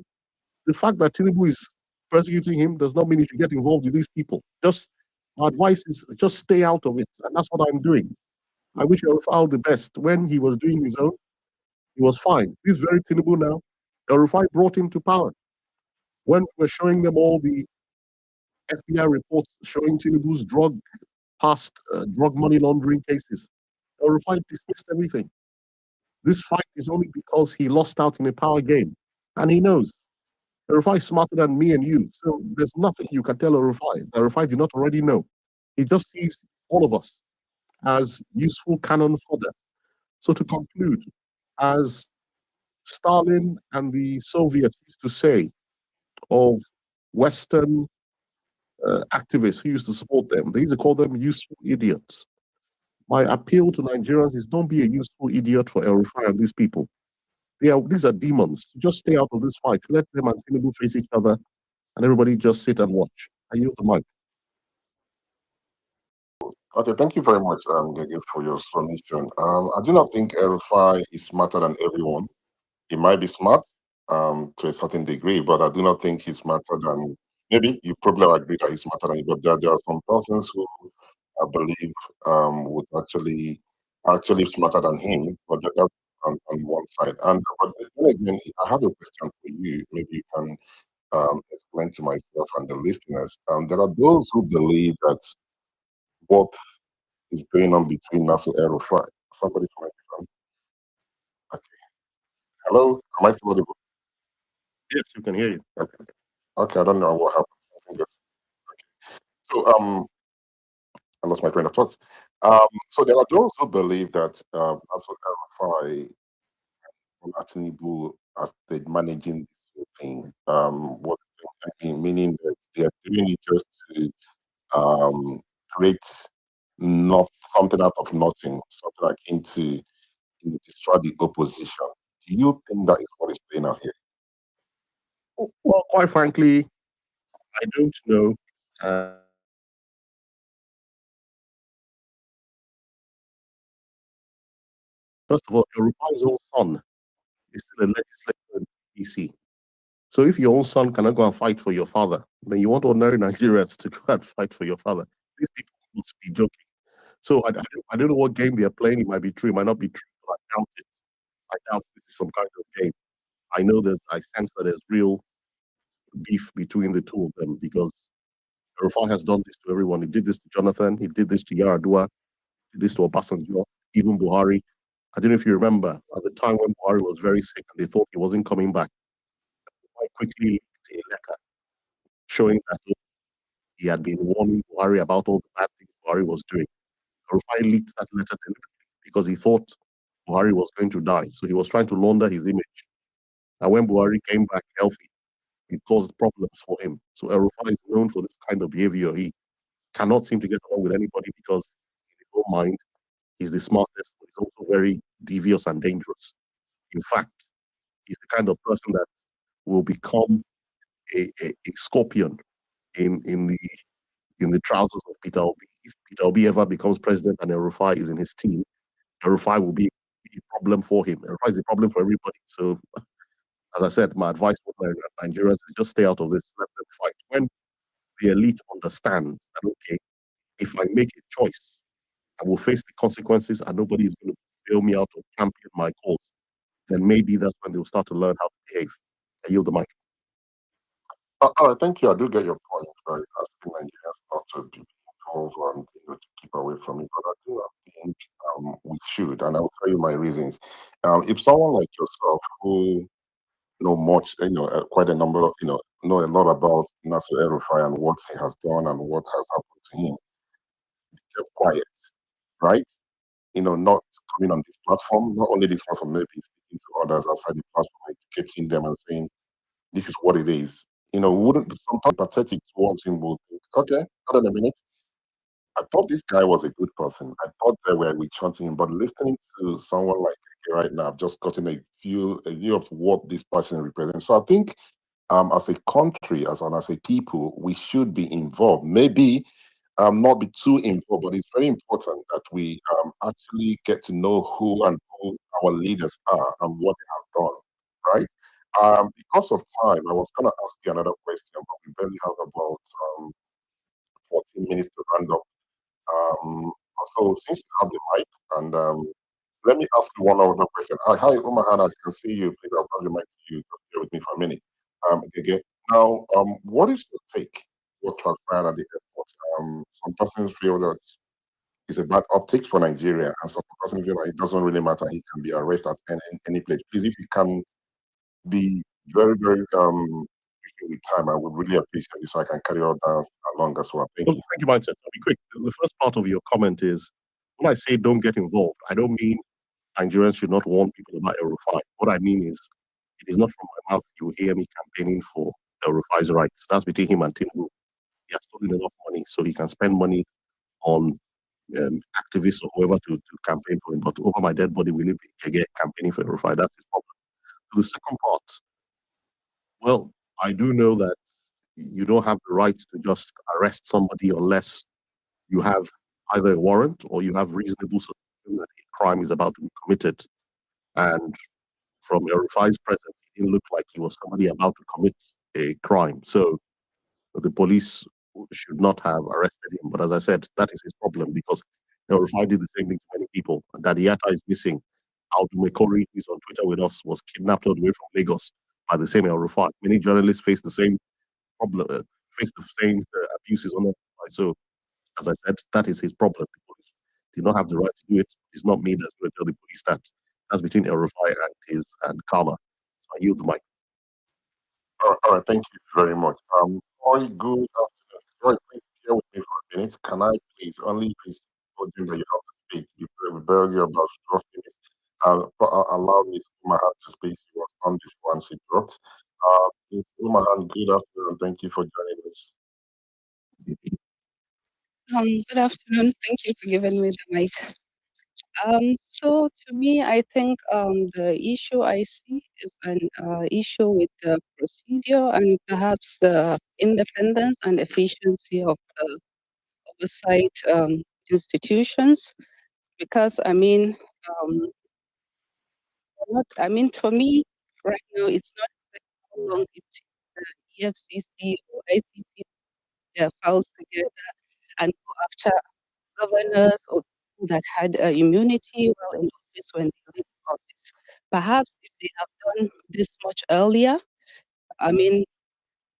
the fact that Tinubu is persecuting him does not mean you should get involved with these people. My advice is just stay out of it. And that's what I'm doing. I wish El-Rufai all the best. When he was doing his own, he was fine. This very Tinubu now, El-Rufai brought him to power. When we're showing them all the FBI reports showing Tinubu's drug money laundering cases, El-Rufai dismissed everything. This fight is only because he lost out in a power game. And he knows. El-Rufai is smarter than me and you. So there's nothing you can tell El-Rufai. El-Rufai did not already know. He just sees all of us as useful cannon fodder. So to conclude, as Stalin and the Soviets used to say of Western activists who used to support them, they used to call them useful idiots. My appeal to Nigerians is don't be a useful idiot for El-Rufai and these people. These are demons. Just stay out of this fight. Let them and Tinubu face each other, and everybody just sit and watch. I yield the mic. Okay, thank you very much, Gege, for your submission. I do not think El-Rufai is smarter than everyone. He might be smart to a certain degree, but I do not think he's smarter than, maybe you probably agree that he's smarter than you, but there are some persons who I believe would actually smarter than him, but that's on one side. And but then again, I have a question for you. Maybe you can explain to myself and the listeners. There are those who believe that what is going on between Nasu El-Rufai. Somebody's microphone. Okay. Hello, am I still audible? Yes, you can hear you. Okay, I don't know what happened. I think okay. So I lost my train of thought. So there are those who believe that Nasu El-Rufai and Tinubu as they managing this whole thing. What meaning that they are doing it just to create not something out of nothing, something akin to destroy the opposition. Do you think that is what is playing out here? Well, quite frankly, I don't know. First of all, El-Rufai's own son is still a legislator in DC. So if your own son cannot go and fight for your father, then you want ordinary Nigerians to go and fight for your father. These people must be joking. So I don't know what game they are playing. It might be true, it might not be true. But I doubt it. I doubt this is some kind of game. I sense that there's real beef between the two of them because El-Rufai has done this to everyone. He did this to Jonathan. He did this to Yaradua. He did this to Obasanjo, even Buhari. I don't know if you remember at the time when Buhari was very sick and they thought he wasn't coming back. I quickly leaked a letter showing that he had been warning Buhari about all the bad things Buhari was doing. El-Rufai leaked that letter deliberately because he thought Buhari was going to die. So he was trying to launder his image. And when Buhari came back healthy, it caused problems for him. So El-Rufai is known for this kind of behavior. He cannot seem to get along with anybody because in his own mind, he's the smartest, but he's also very devious and dangerous. In fact, he's the kind of person that will become a scorpion in the trousers of Peter Obi. If Peter Obi ever becomes president and El-Rufai is in his team, El-Rufai will be a problem for him. El-Rufai is a problem for everybody. So, as I said, my advice for Nigerians is just stay out of this. Let them fight. When the elite understand that, okay, if I make a choice, I will face the consequences and nobody is going to bail me out or champion my cause, then maybe that's when they'll start to learn how to behave. I yield the mic. All right, thank you. I do get your point. Right, asking Nigerians not to be involved and to keep away from it, but I do think we should, and I'll tell you my reasons. If someone like yourself who know much, quite a number of, know a lot about Nasser El-Rufai and what he has done and what has happened to him, kept quiet, right? Not coming on this platform, not only this platform, maybe speaking to others outside the platform, educating them and saying, this is what it is. Wouldn't be sometimes pathetic towards him, will think, okay, hold on a minute. I thought this guy was a good person. I thought they were chanting him, but listening to someone like right now, I've just gotten a view of what this person represents. So I think as a country, as a people, we should be involved. Maybe not be too involved, but it's very important that we actually get to know who our leaders are and what they have done, right? Because of time, I was going to ask you another question, but we barely have about 14 minutes to round up. So since you have the mic, and let me ask you one other question. Hi, Umahan, I can see you. Please, I'll pass the mic to you. Just bear with me for a minute. Again, now, what is your take? What transpired at the airport? Some persons feel that it's a bad optics for Nigeria, and some persons feel like it doesn't really matter. He can be arrested at any place. Please, if you can be very, very with time, I would really appreciate it so I can carry on down along as well. Thank you. Thank you, Mindset. I'll be quick. The first part of your comment is when I say don't get involved, I don't mean Nigerians should not warn people about El-Rufai. What I mean is it is not from my mouth you will hear me campaigning for El-Rufai's rights. That's between him and Tinubu. He has stolen enough money so he can spend money on activists or whoever to campaign for him. But over my dead body, will he be campaigning for El-Rufai? That's his problem. To the second part, well, I do know that you don't have the right to just arrest somebody unless you have either a warrant or you have reasonable suspicion that a crime is about to be committed. And from El-Rufai's presence, he didn't look like he was somebody about to commit a crime. So the police should not have arrested him. But as I said, that is his problem because El-Rufai did the same thing to many people. Daddy Yatta is missing. Aldo Mekori, who's on Twitter with us, was kidnapped all the way from Lagos by the same El-Rufai. Many journalists face the same problem, face the same abuses on El-Rufai. So, as I said, that is his problem. The police did not have the right to do it. It's not me that's going to tell the police that. That's between El-Rufai and Karma. So I yield the mic. All right, thank you very much. Roy, good afternoon. Roy, please bear with me for a minute. Can I only please told you that you have to speak. You beg you about 12 minutes. Allow me Umahan to speak. She was on this one, she dropped. Umahan, good afternoon. Thank you for joining us. Good afternoon. Thank you for giving me the mic. So to me, I think the issue I see is an issue with the procedure and perhaps the independence and efficiency of the oversight institutions. Because for me, right now, it's not long it takes the EFCC or ICP their files together and go after governors or people that had immunity while in office when they leave office. Perhaps if they have done this much earlier, I mean,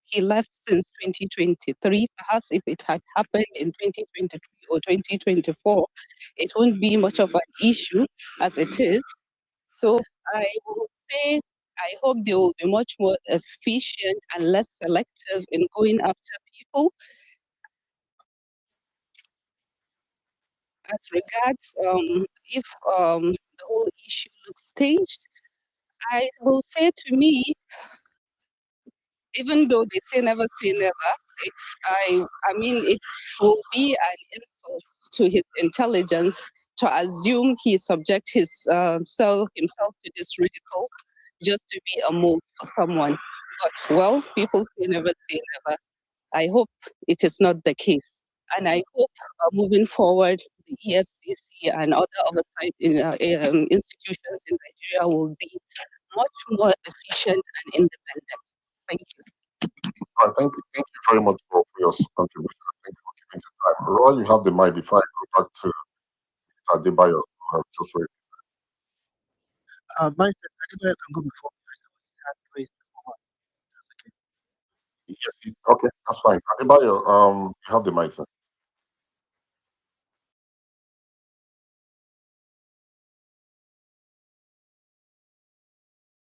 he left since 2023. Perhaps if it had happened in 2023 or 2024, it won't be much of an issue as it is. So I will say I hope they will be much more efficient and less selective in going after people. As regards if the whole issue looks staged, I will say to me, even though they say never, I mean it will be an insult to his intelligence to assume he subject himself to this ridicule just to be a mole for someone. But well, people say never. I hope it is not the case. And I hope moving forward, the EFCC and other oversight institutions in Nigeria will be much more efficient and independent. Thank you. Thank you very much for your contribution. Thank you for giving the time. Roy, you have the mic before I go back to Mr. Adebayo, who have just raised. My Adebayo can go before me. I know he had raised before. Yes, okay, that's fine. Adebayo, you have the mic, sir.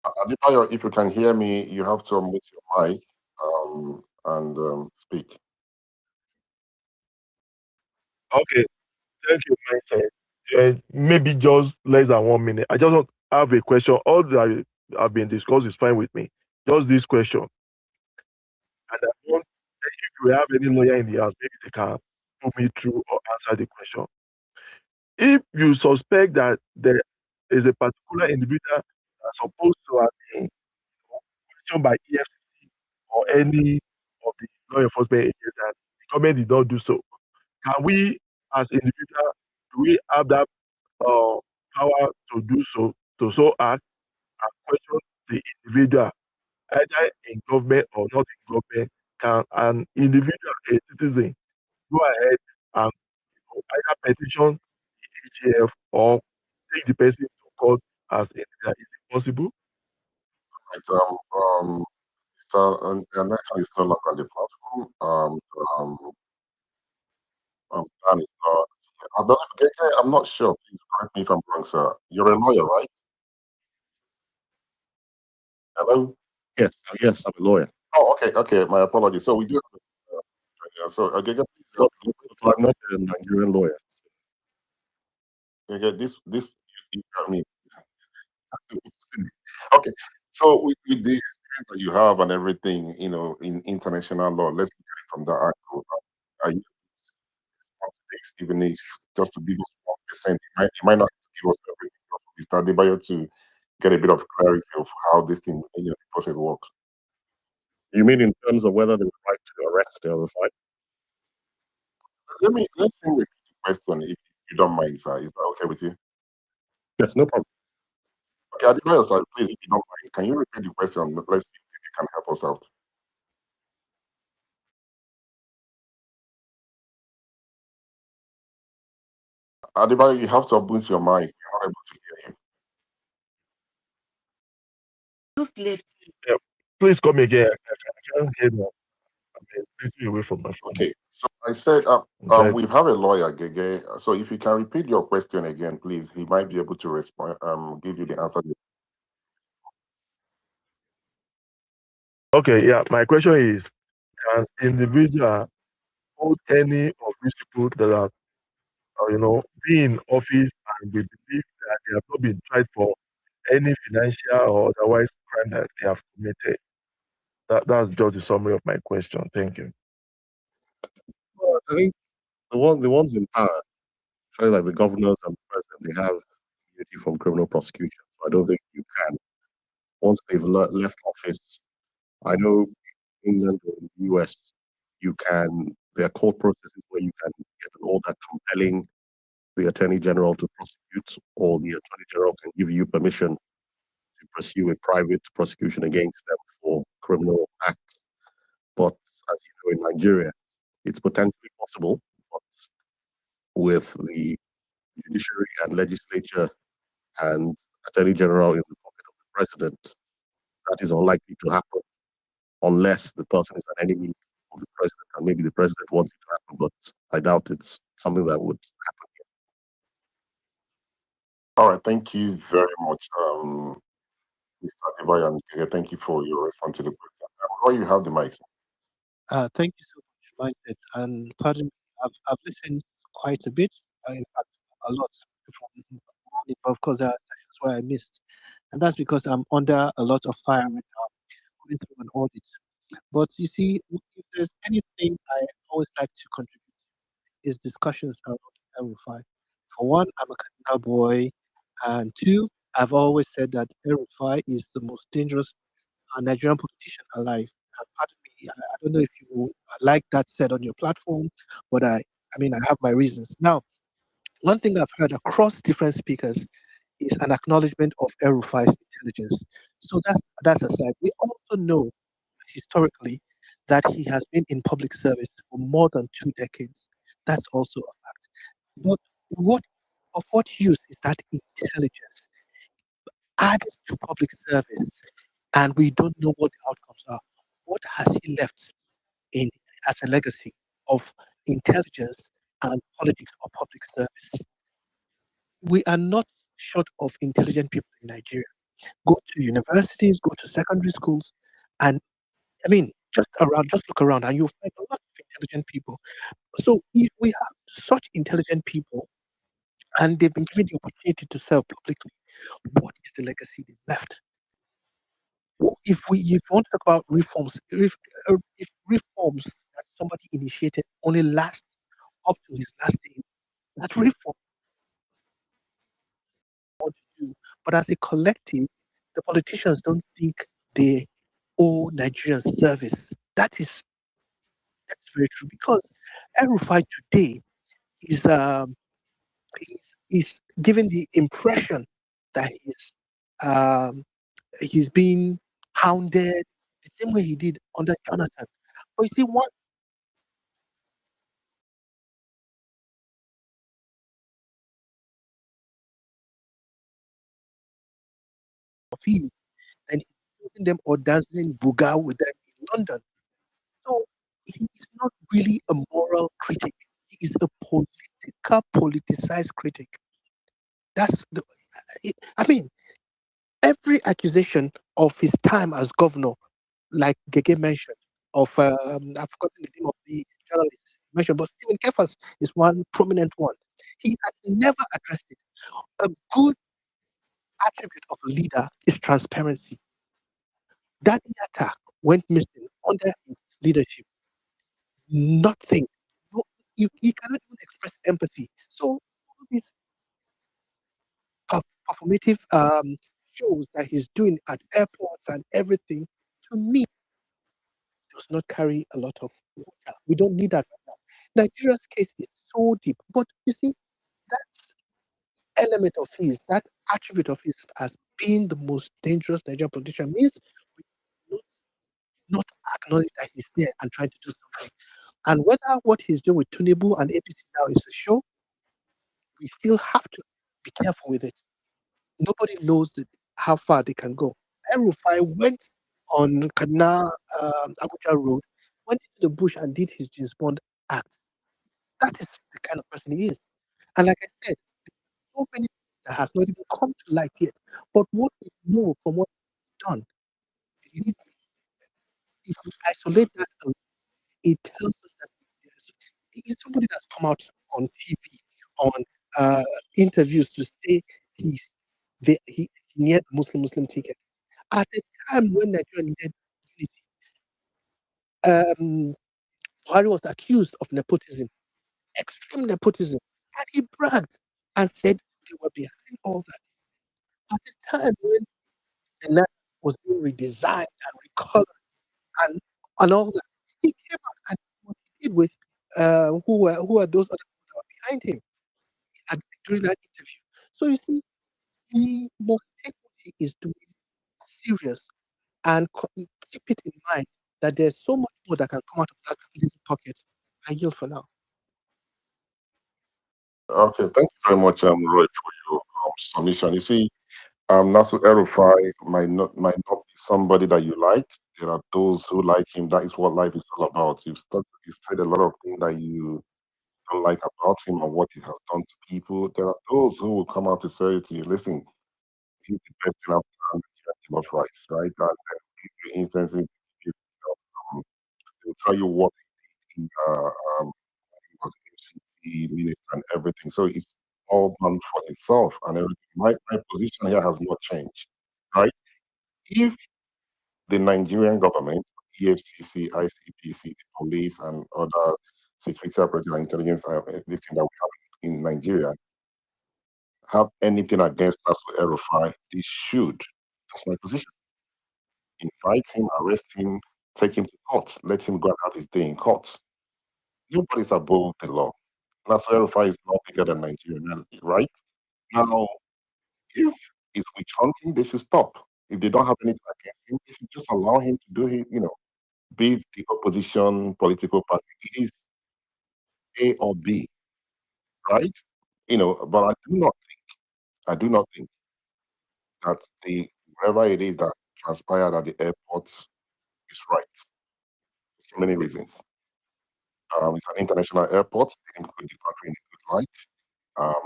Adebayo, if you can hear me, you have to unmute your mic and speak. Okay, thank you, my sir. Maybe just less than 1 minute. I just have a question. All that have been discussed is fine with me. Just this question. And I want, if you have any lawyer in the house, maybe they can put me through or answer the question. If you suspect that there is a particular individual that's supposed to have been questioned by EFCC or any of the law enforcement agents and the government did not do so, can we, as individuals, do we have that power to do so, to so act and question the individual, either in government or not in government? Can an individual, a citizen, go ahead and either petition the AGF or take the person to court as individual? Is it possible? Right, Mr. Nathan is no longer on the platform. Dan is not. I'm not sure. Please correct me if I'm wrong, sir. You're a lawyer, right? Hello? Yes, I'm a lawyer. Oh, okay. My apologies. So we do have so please help me. I'm not a Nigerian lawyer. Okay, this you got me. Okay, so with the experience that you have and everything, in international law, let's look at it from that angle. Are you even if just to give us 1%, it might not give us everything. Mr. Adebayo to get a bit of clarity of how this thing process works. You mean in terms of whether they would like to arrest El-Rufai? Let me repeat the question if you don't mind, sir. Is that okay with you? Yes, no problem. Okay, Adebayo, sir, please, if you don't mind, can you repeat the question? Let's see if it can help us out. Adebayo, you have to boost your mic. We're not able to hear you. Yeah, please come again. I can't hear you. I'm little away from my phone. Okay, so I said we have a lawyer, Gege. So if you can repeat your question again, please, he might be able to respond. Give you the answer. Okay, yeah. My question is, can individual hold any of these people that are, be in office and they believe that they have not been tried for any financial or otherwise crime that they have committed? That's just the summary of my question. Thank you. Well, I think the ones in power, especially like the governors and the president, they have immunity from criminal prosecution. So I don't think you can. Once they've left office, I know in England or in the US, there are court processes where you can get an order compelling the Attorney General to prosecute, or the Attorney General can give you permission to pursue a private prosecution against them for criminal act. But as you know, in Nigeria, it's potentially possible, but with the judiciary and legislature and attorney general in the pocket of the president, that is unlikely to happen unless the person is an enemy of the president, and maybe the president wants it to happen, but I doubt it's something that would happen. All right, thank you very much, Mr. Adebayo and Kege. Thank you for your response to the question. While you have the mic. Thank you so much, Mindset. And pardon me, I've listened quite a bit, in fact, a lot from morning, but of course, there are sessions where I missed. And that's because I'm under a lot of fire right now, going through an audit. But you see, if there's anything I always like to contribute is discussions around El-Rufai. For one, I'm a Kaduna boy, and two, I've always said that El-Rufai is the most dangerous Nigerian politician alive. And pardon me, I don't know if you like that said on your platform, but I mean, I have my reasons. Now, one thing I've heard across different speakers is an acknowledgement of El-Rufai's intelligence. So that's aside. We also know historically that he has been in public service for more than 2 decades. That's also a fact. But what use is that intelligence added to public service, and we don't know what the outcomes are? What has he left in as a legacy of intelligence and politics or public service? We are not short of intelligent people in Nigeria. Go to universities, go to secondary schools, and I mean, just look around, and you'll find a lot of intelligent people. So if we have such intelligent people, and they've been given the opportunity to serve publicly, what is the legacy they've left? Well, if you want to talk about reforms, if reforms that somebody initiated only last up to his last day, that reform want to do. But as a collective, the politicians don't think they owe Nigerian service. That's very true, because El-Rufai today is is given the impression that he's being hounded the same way he did under Jonathan. But you see, one of his, and he's using them or dancing buga with them in London. So he is not really a moral critic. He is a politicized critic. That's the. I mean, every accusation of his time as governor, like Gege mentioned, of I've forgotten the name of the journalist he mentioned, but Stephen Kefas is one prominent one. He has never addressed it. A good attribute of a leader is transparency. That attack went missing under his leadership. Nothing. No, you cannot even express empathy. So all these performative shows that he's doing at airports and everything, to me, does not carry a lot of water. We don't need that right now. Nigeria's case is so deep, but you see, that element of his, that attribute of his as being the most dangerous Nigerian politician means we not acknowledge that he's there and trying to do something. And whether what he's doing with Tunibu and APC now is a show, we still have to be careful with it. Nobody knows how far they can go. El-Rufai went on Kaduna Abuja Road, went into the bush and did his James Bond act. That is the kind of person he is. And like I said, so many that has not even come to light yet. But what we know from what he's done, if we isolate that, it tells us that he's somebody that's come out on TV, on interviews to say he needed the Muslim ticket. At a time when Nigeria needed unity, Buhari was accused of nepotism, extreme nepotism, and he bragged and said they were behind all that. At the time when the land was being redesigned and recolored and all that, he came out and what he did with who are those other people that were behind him during that interview. So you see, he must take what he is doing serious and keep it in mind that there's so much more that can come out of that little pocket. I yield for now. Okay, thank you very much, Roy, for your submission. You see, Nasser El-Rufai might not be somebody that you like. There are those who like him. That is what life is all about. You've said a lot of things that you don't like about him and what he has done to people. There are those who will come out to say to you, listen, he's the best thing I've done of rights, right? And give you instances, they'll tell you what he was FCT minister and everything. So it's all done for himself and everything. My position here has not changed, right? If the Nigerian government, EFCC, ICPC, the police, and other security operational intelligence, everything that we have in Nigeria, have anything against us with El-Rufai, they should. That's my position. Invite him, arrest him, take him to court, let him go and have his day in court. Nobody's above the law. That's why El-Rufai is not bigger than Nigeria, right? Now, if it's witch hunting, they should stop. If they don't have anything against him, they should just allow him to do his, be it the opposition political party. It is A or B, right? But I do not think that whatever it is that transpired at the airport is right. For many reasons. It's an international airport, they didn't put the country in a good light.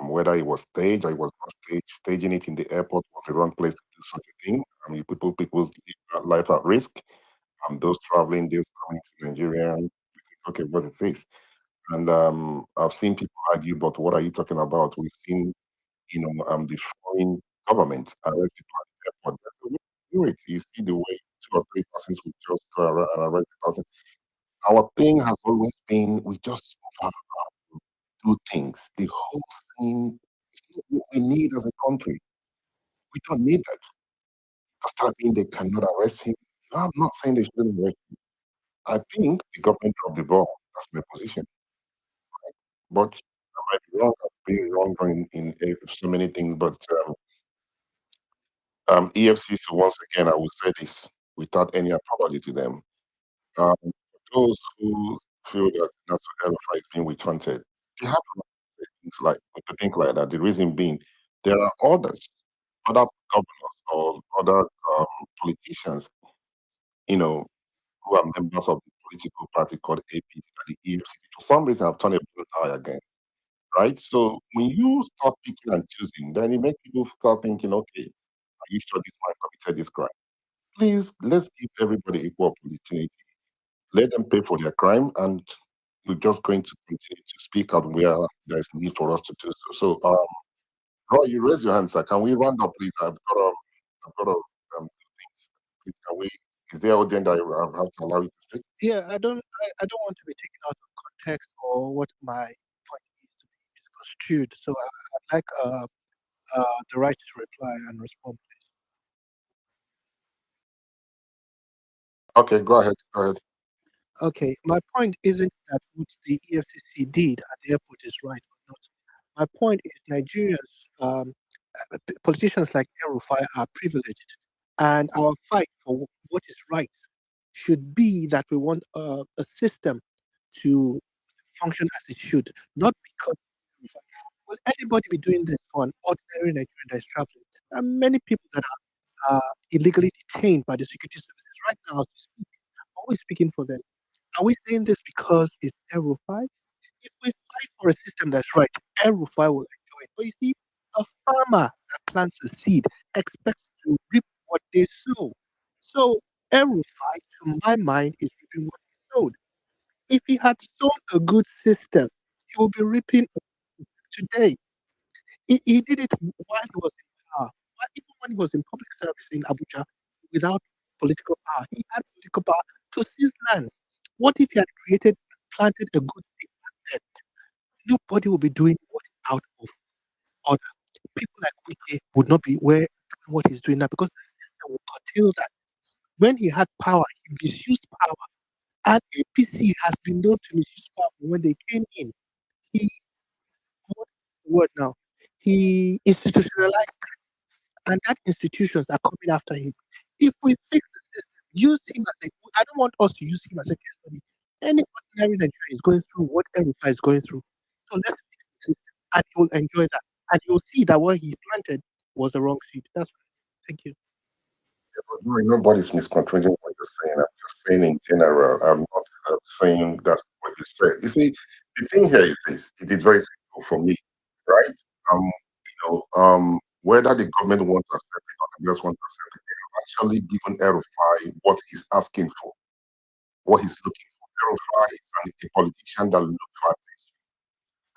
Whether it was staged or it was not staged, staging it in the airport was the wrong place to do such a thing. I mean, people's life at risk. Those traveling, those coming to Nigeria, okay, what is this? And I've seen people argue, but what are you talking about? We've seen, the foreign government arrest people at the airport. So we do it. You see the way 2 or 3 persons will just go around and arrest the person. Our thing has always been we just do things. The whole thing is not what we need as a country. We don't need that. After being they cannot arrest him. I'm not saying they shouldn't arrest him. I think the government dropped the ball. That's my position. But I might be wrong. I've been wrong in so many things. But EFCC, once again, I will say this without any apology to them. Those who feel that Nasser El-Rufai is being witch hunted, they have to think like that. The reason being, there are other governors or other politicians, who are members of the political party called APC, the EFCC. For some reason, have turned a blind eye again, right? So when you start picking and choosing, then it makes people start thinking, okay, are you sure this man committed this crime? Please, let's give everybody equal opportunity. Let them pay for their crime, and we're just going to continue to speak out where there's need for us to do so. So, Roy, you raise your hand, sir. Can we round up, please? I've got do things. Please, can we? Is there a agenda I have to allow you to speak? Yeah, I don't want to be taken out of context or what my point is to be misconstrued. So I'd like the right to reply and respond, please. Okay, go ahead. Okay, my point isn't that what the EFCC did at the airport is right or not. My point is Nigerians, politicians like El-Rufai are privileged, and our fight for what is right should be that we want a system to function as it should, not because will anybody be doing this for an ordinary Nigerian that is traveling? There are many people that are illegally detained by the security services right now as we speak. Are we speaking for them? Are we saying this because it's El-Rufai? If we fight for a system that's right, El-Rufai will enjoy it. But you see, a farmer that plants a seed expects to reap what they sow. So El-Rufai, to my mind, is reaping what he sowed. If he had sown a good system, he will be reaping today. He did it while he was in power. Even when he was in public service in Abuja without political power, he had political power to seize lands. What if he had planted a good seed back then? Nobody would be doing out of order. People like Wike would not be doing what he's doing now because the system will curtail that. When he had power, he misused power. And APC has been known to misuse power when they came in. What's the word now? He institutionalized that, and that institutions are coming after him. If we fix the system, use him as a. I don't want us to use him as a case study. Any ordinary Nigerian is going through what El-Rufai is going through. So let's fix the system, and he will enjoy that, and he will see that what he planted was the wrong seed. That's right. Thank you. Nobody's misconstruing what you're saying. I'm just saying in general. I'm not saying that's what you said. You see, the thing here is this: it is very simple for me, right? Whether the government wants to accept it or the just want to accept it, they have actually given El-Rufai what he's asking for, what he's looking for. El-Rufai is a politician that looks for attention,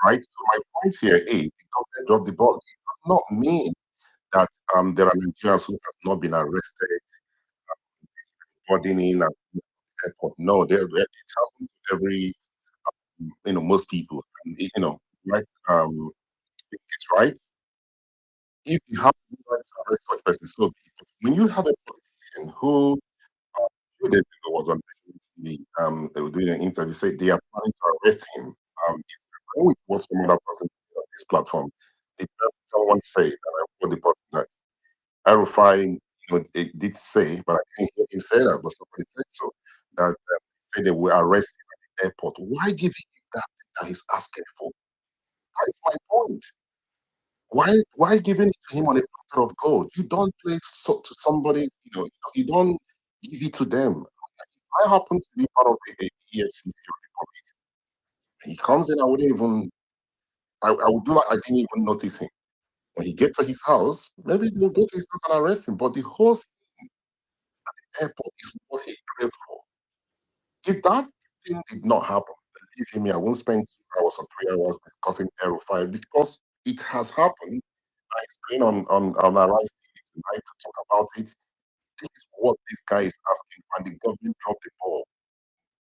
right? So my point here is the government dropped the ball. It does not mean that there are Nigerians who have not been arrested, boarding in at the airport. No, it's happened to every, most people. And, like, it's right. If you have the right to arrest such person, so be it. When you have a politician who, few days ago was on TV, they were doing an interview, said they are planning to arrest him. If you're going with what some other person on this platform, someone say that I quote the person that El-Rufai, it did say, but I didn't hear him say that, but somebody said so, that say they will arrest him at the airport. Why give him that he's asking for? That is my point. Why giving it to him on a platter of gold? You don't play to somebody, you don't give it to them. I happen to be part of the EFCC or the police. He comes in, I would do like I didn't even notice him. When he gets to his house, maybe they'll go to his house and arrest him. But the whole thing at the airport is what he prayed for. If that thing did not happen, believe me, I won't spend 2 hours or 3 hours discussing El-Rufai because it has happened. I explained on Arise TV tonight to talk about it. This is what this guy is asking, and the government dropped the ball.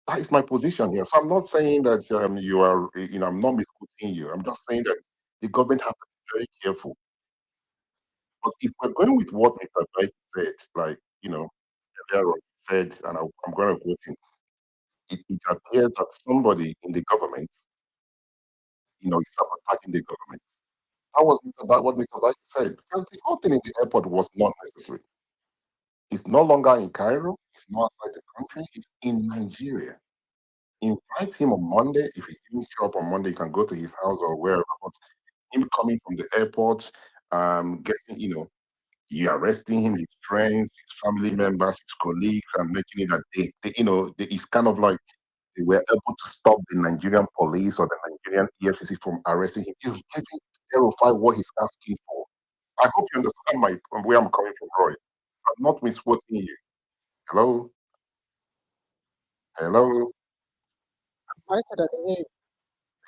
That is my position here. So I'm not saying that you are, I'm not misquoting you. I'm just saying that the government has to be very careful. But if we're going with what Mr. Blake said, like, earlier on he said, and I'm going to quote him, it appears that somebody in the government, is sabotaging the government. That was Mr. Blake said, because the whole thing in the airport was not necessary. It's no longer in Cairo, it's not outside the country, it's in Nigeria. Invite him on Monday. If he didn't show up on Monday, you can go to his house or wherever. But him coming from the airport, getting, you arresting him, his friends, his family members, his colleagues, and making it that it's kind of like they were able to stop the Nigerian police or the Nigerian EFCC from arresting him. You're giving El-Rufai what he's asking for. I hope you understand where I'm coming from, Roy. I'm not misquoting you. Hello? Hello? I said that.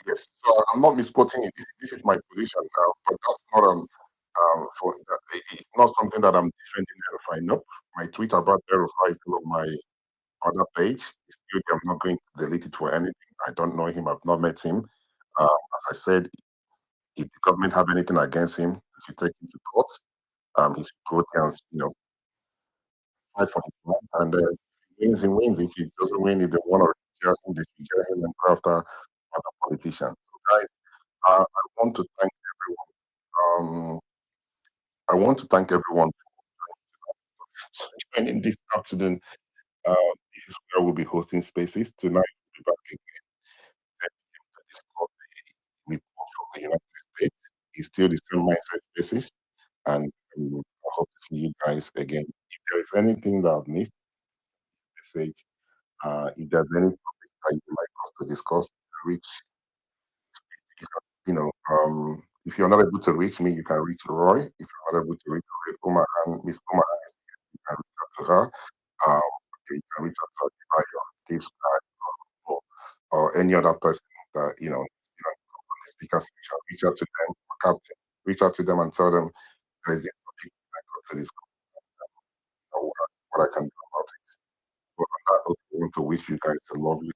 Yes, so I'm not misquoting it. This is my position now, but that's not it's not something that I'm defending El-Rufai. Nope. My tweet about El-Rufai is still on my other page. It's still there. I'm not going to delete it for anything. I don't know him. I've not met him. As I said, if the government have anything against him, they should take him to court. He should go there and fight for his right. And he wins. If he doesn't win, if they want to jail him, they should jail him and go after other politicians. So guys, I want to thank everyone. I want to thank everyone for joining this afternoon. This is where we'll be hosting spaces. Tonight we'll be back again to discuss the report from the United States. It's still the same mindset spaces, and I hope to see you guys again. If there is anything that I've missed, message. If there's any topic that you'd like us to discuss, reach if you're not able to reach me, you can reach Roy. If you're not able to reach Uma and Miss Uma, you can reach out to her. You can reach out to Adebayo, this guy, or any other person that on the speaker section. Reach out to them, captain. Reach out to them and tell them there is this topic I got to discuss. What I can do about it. But on that note, I want to wish you guys a lovely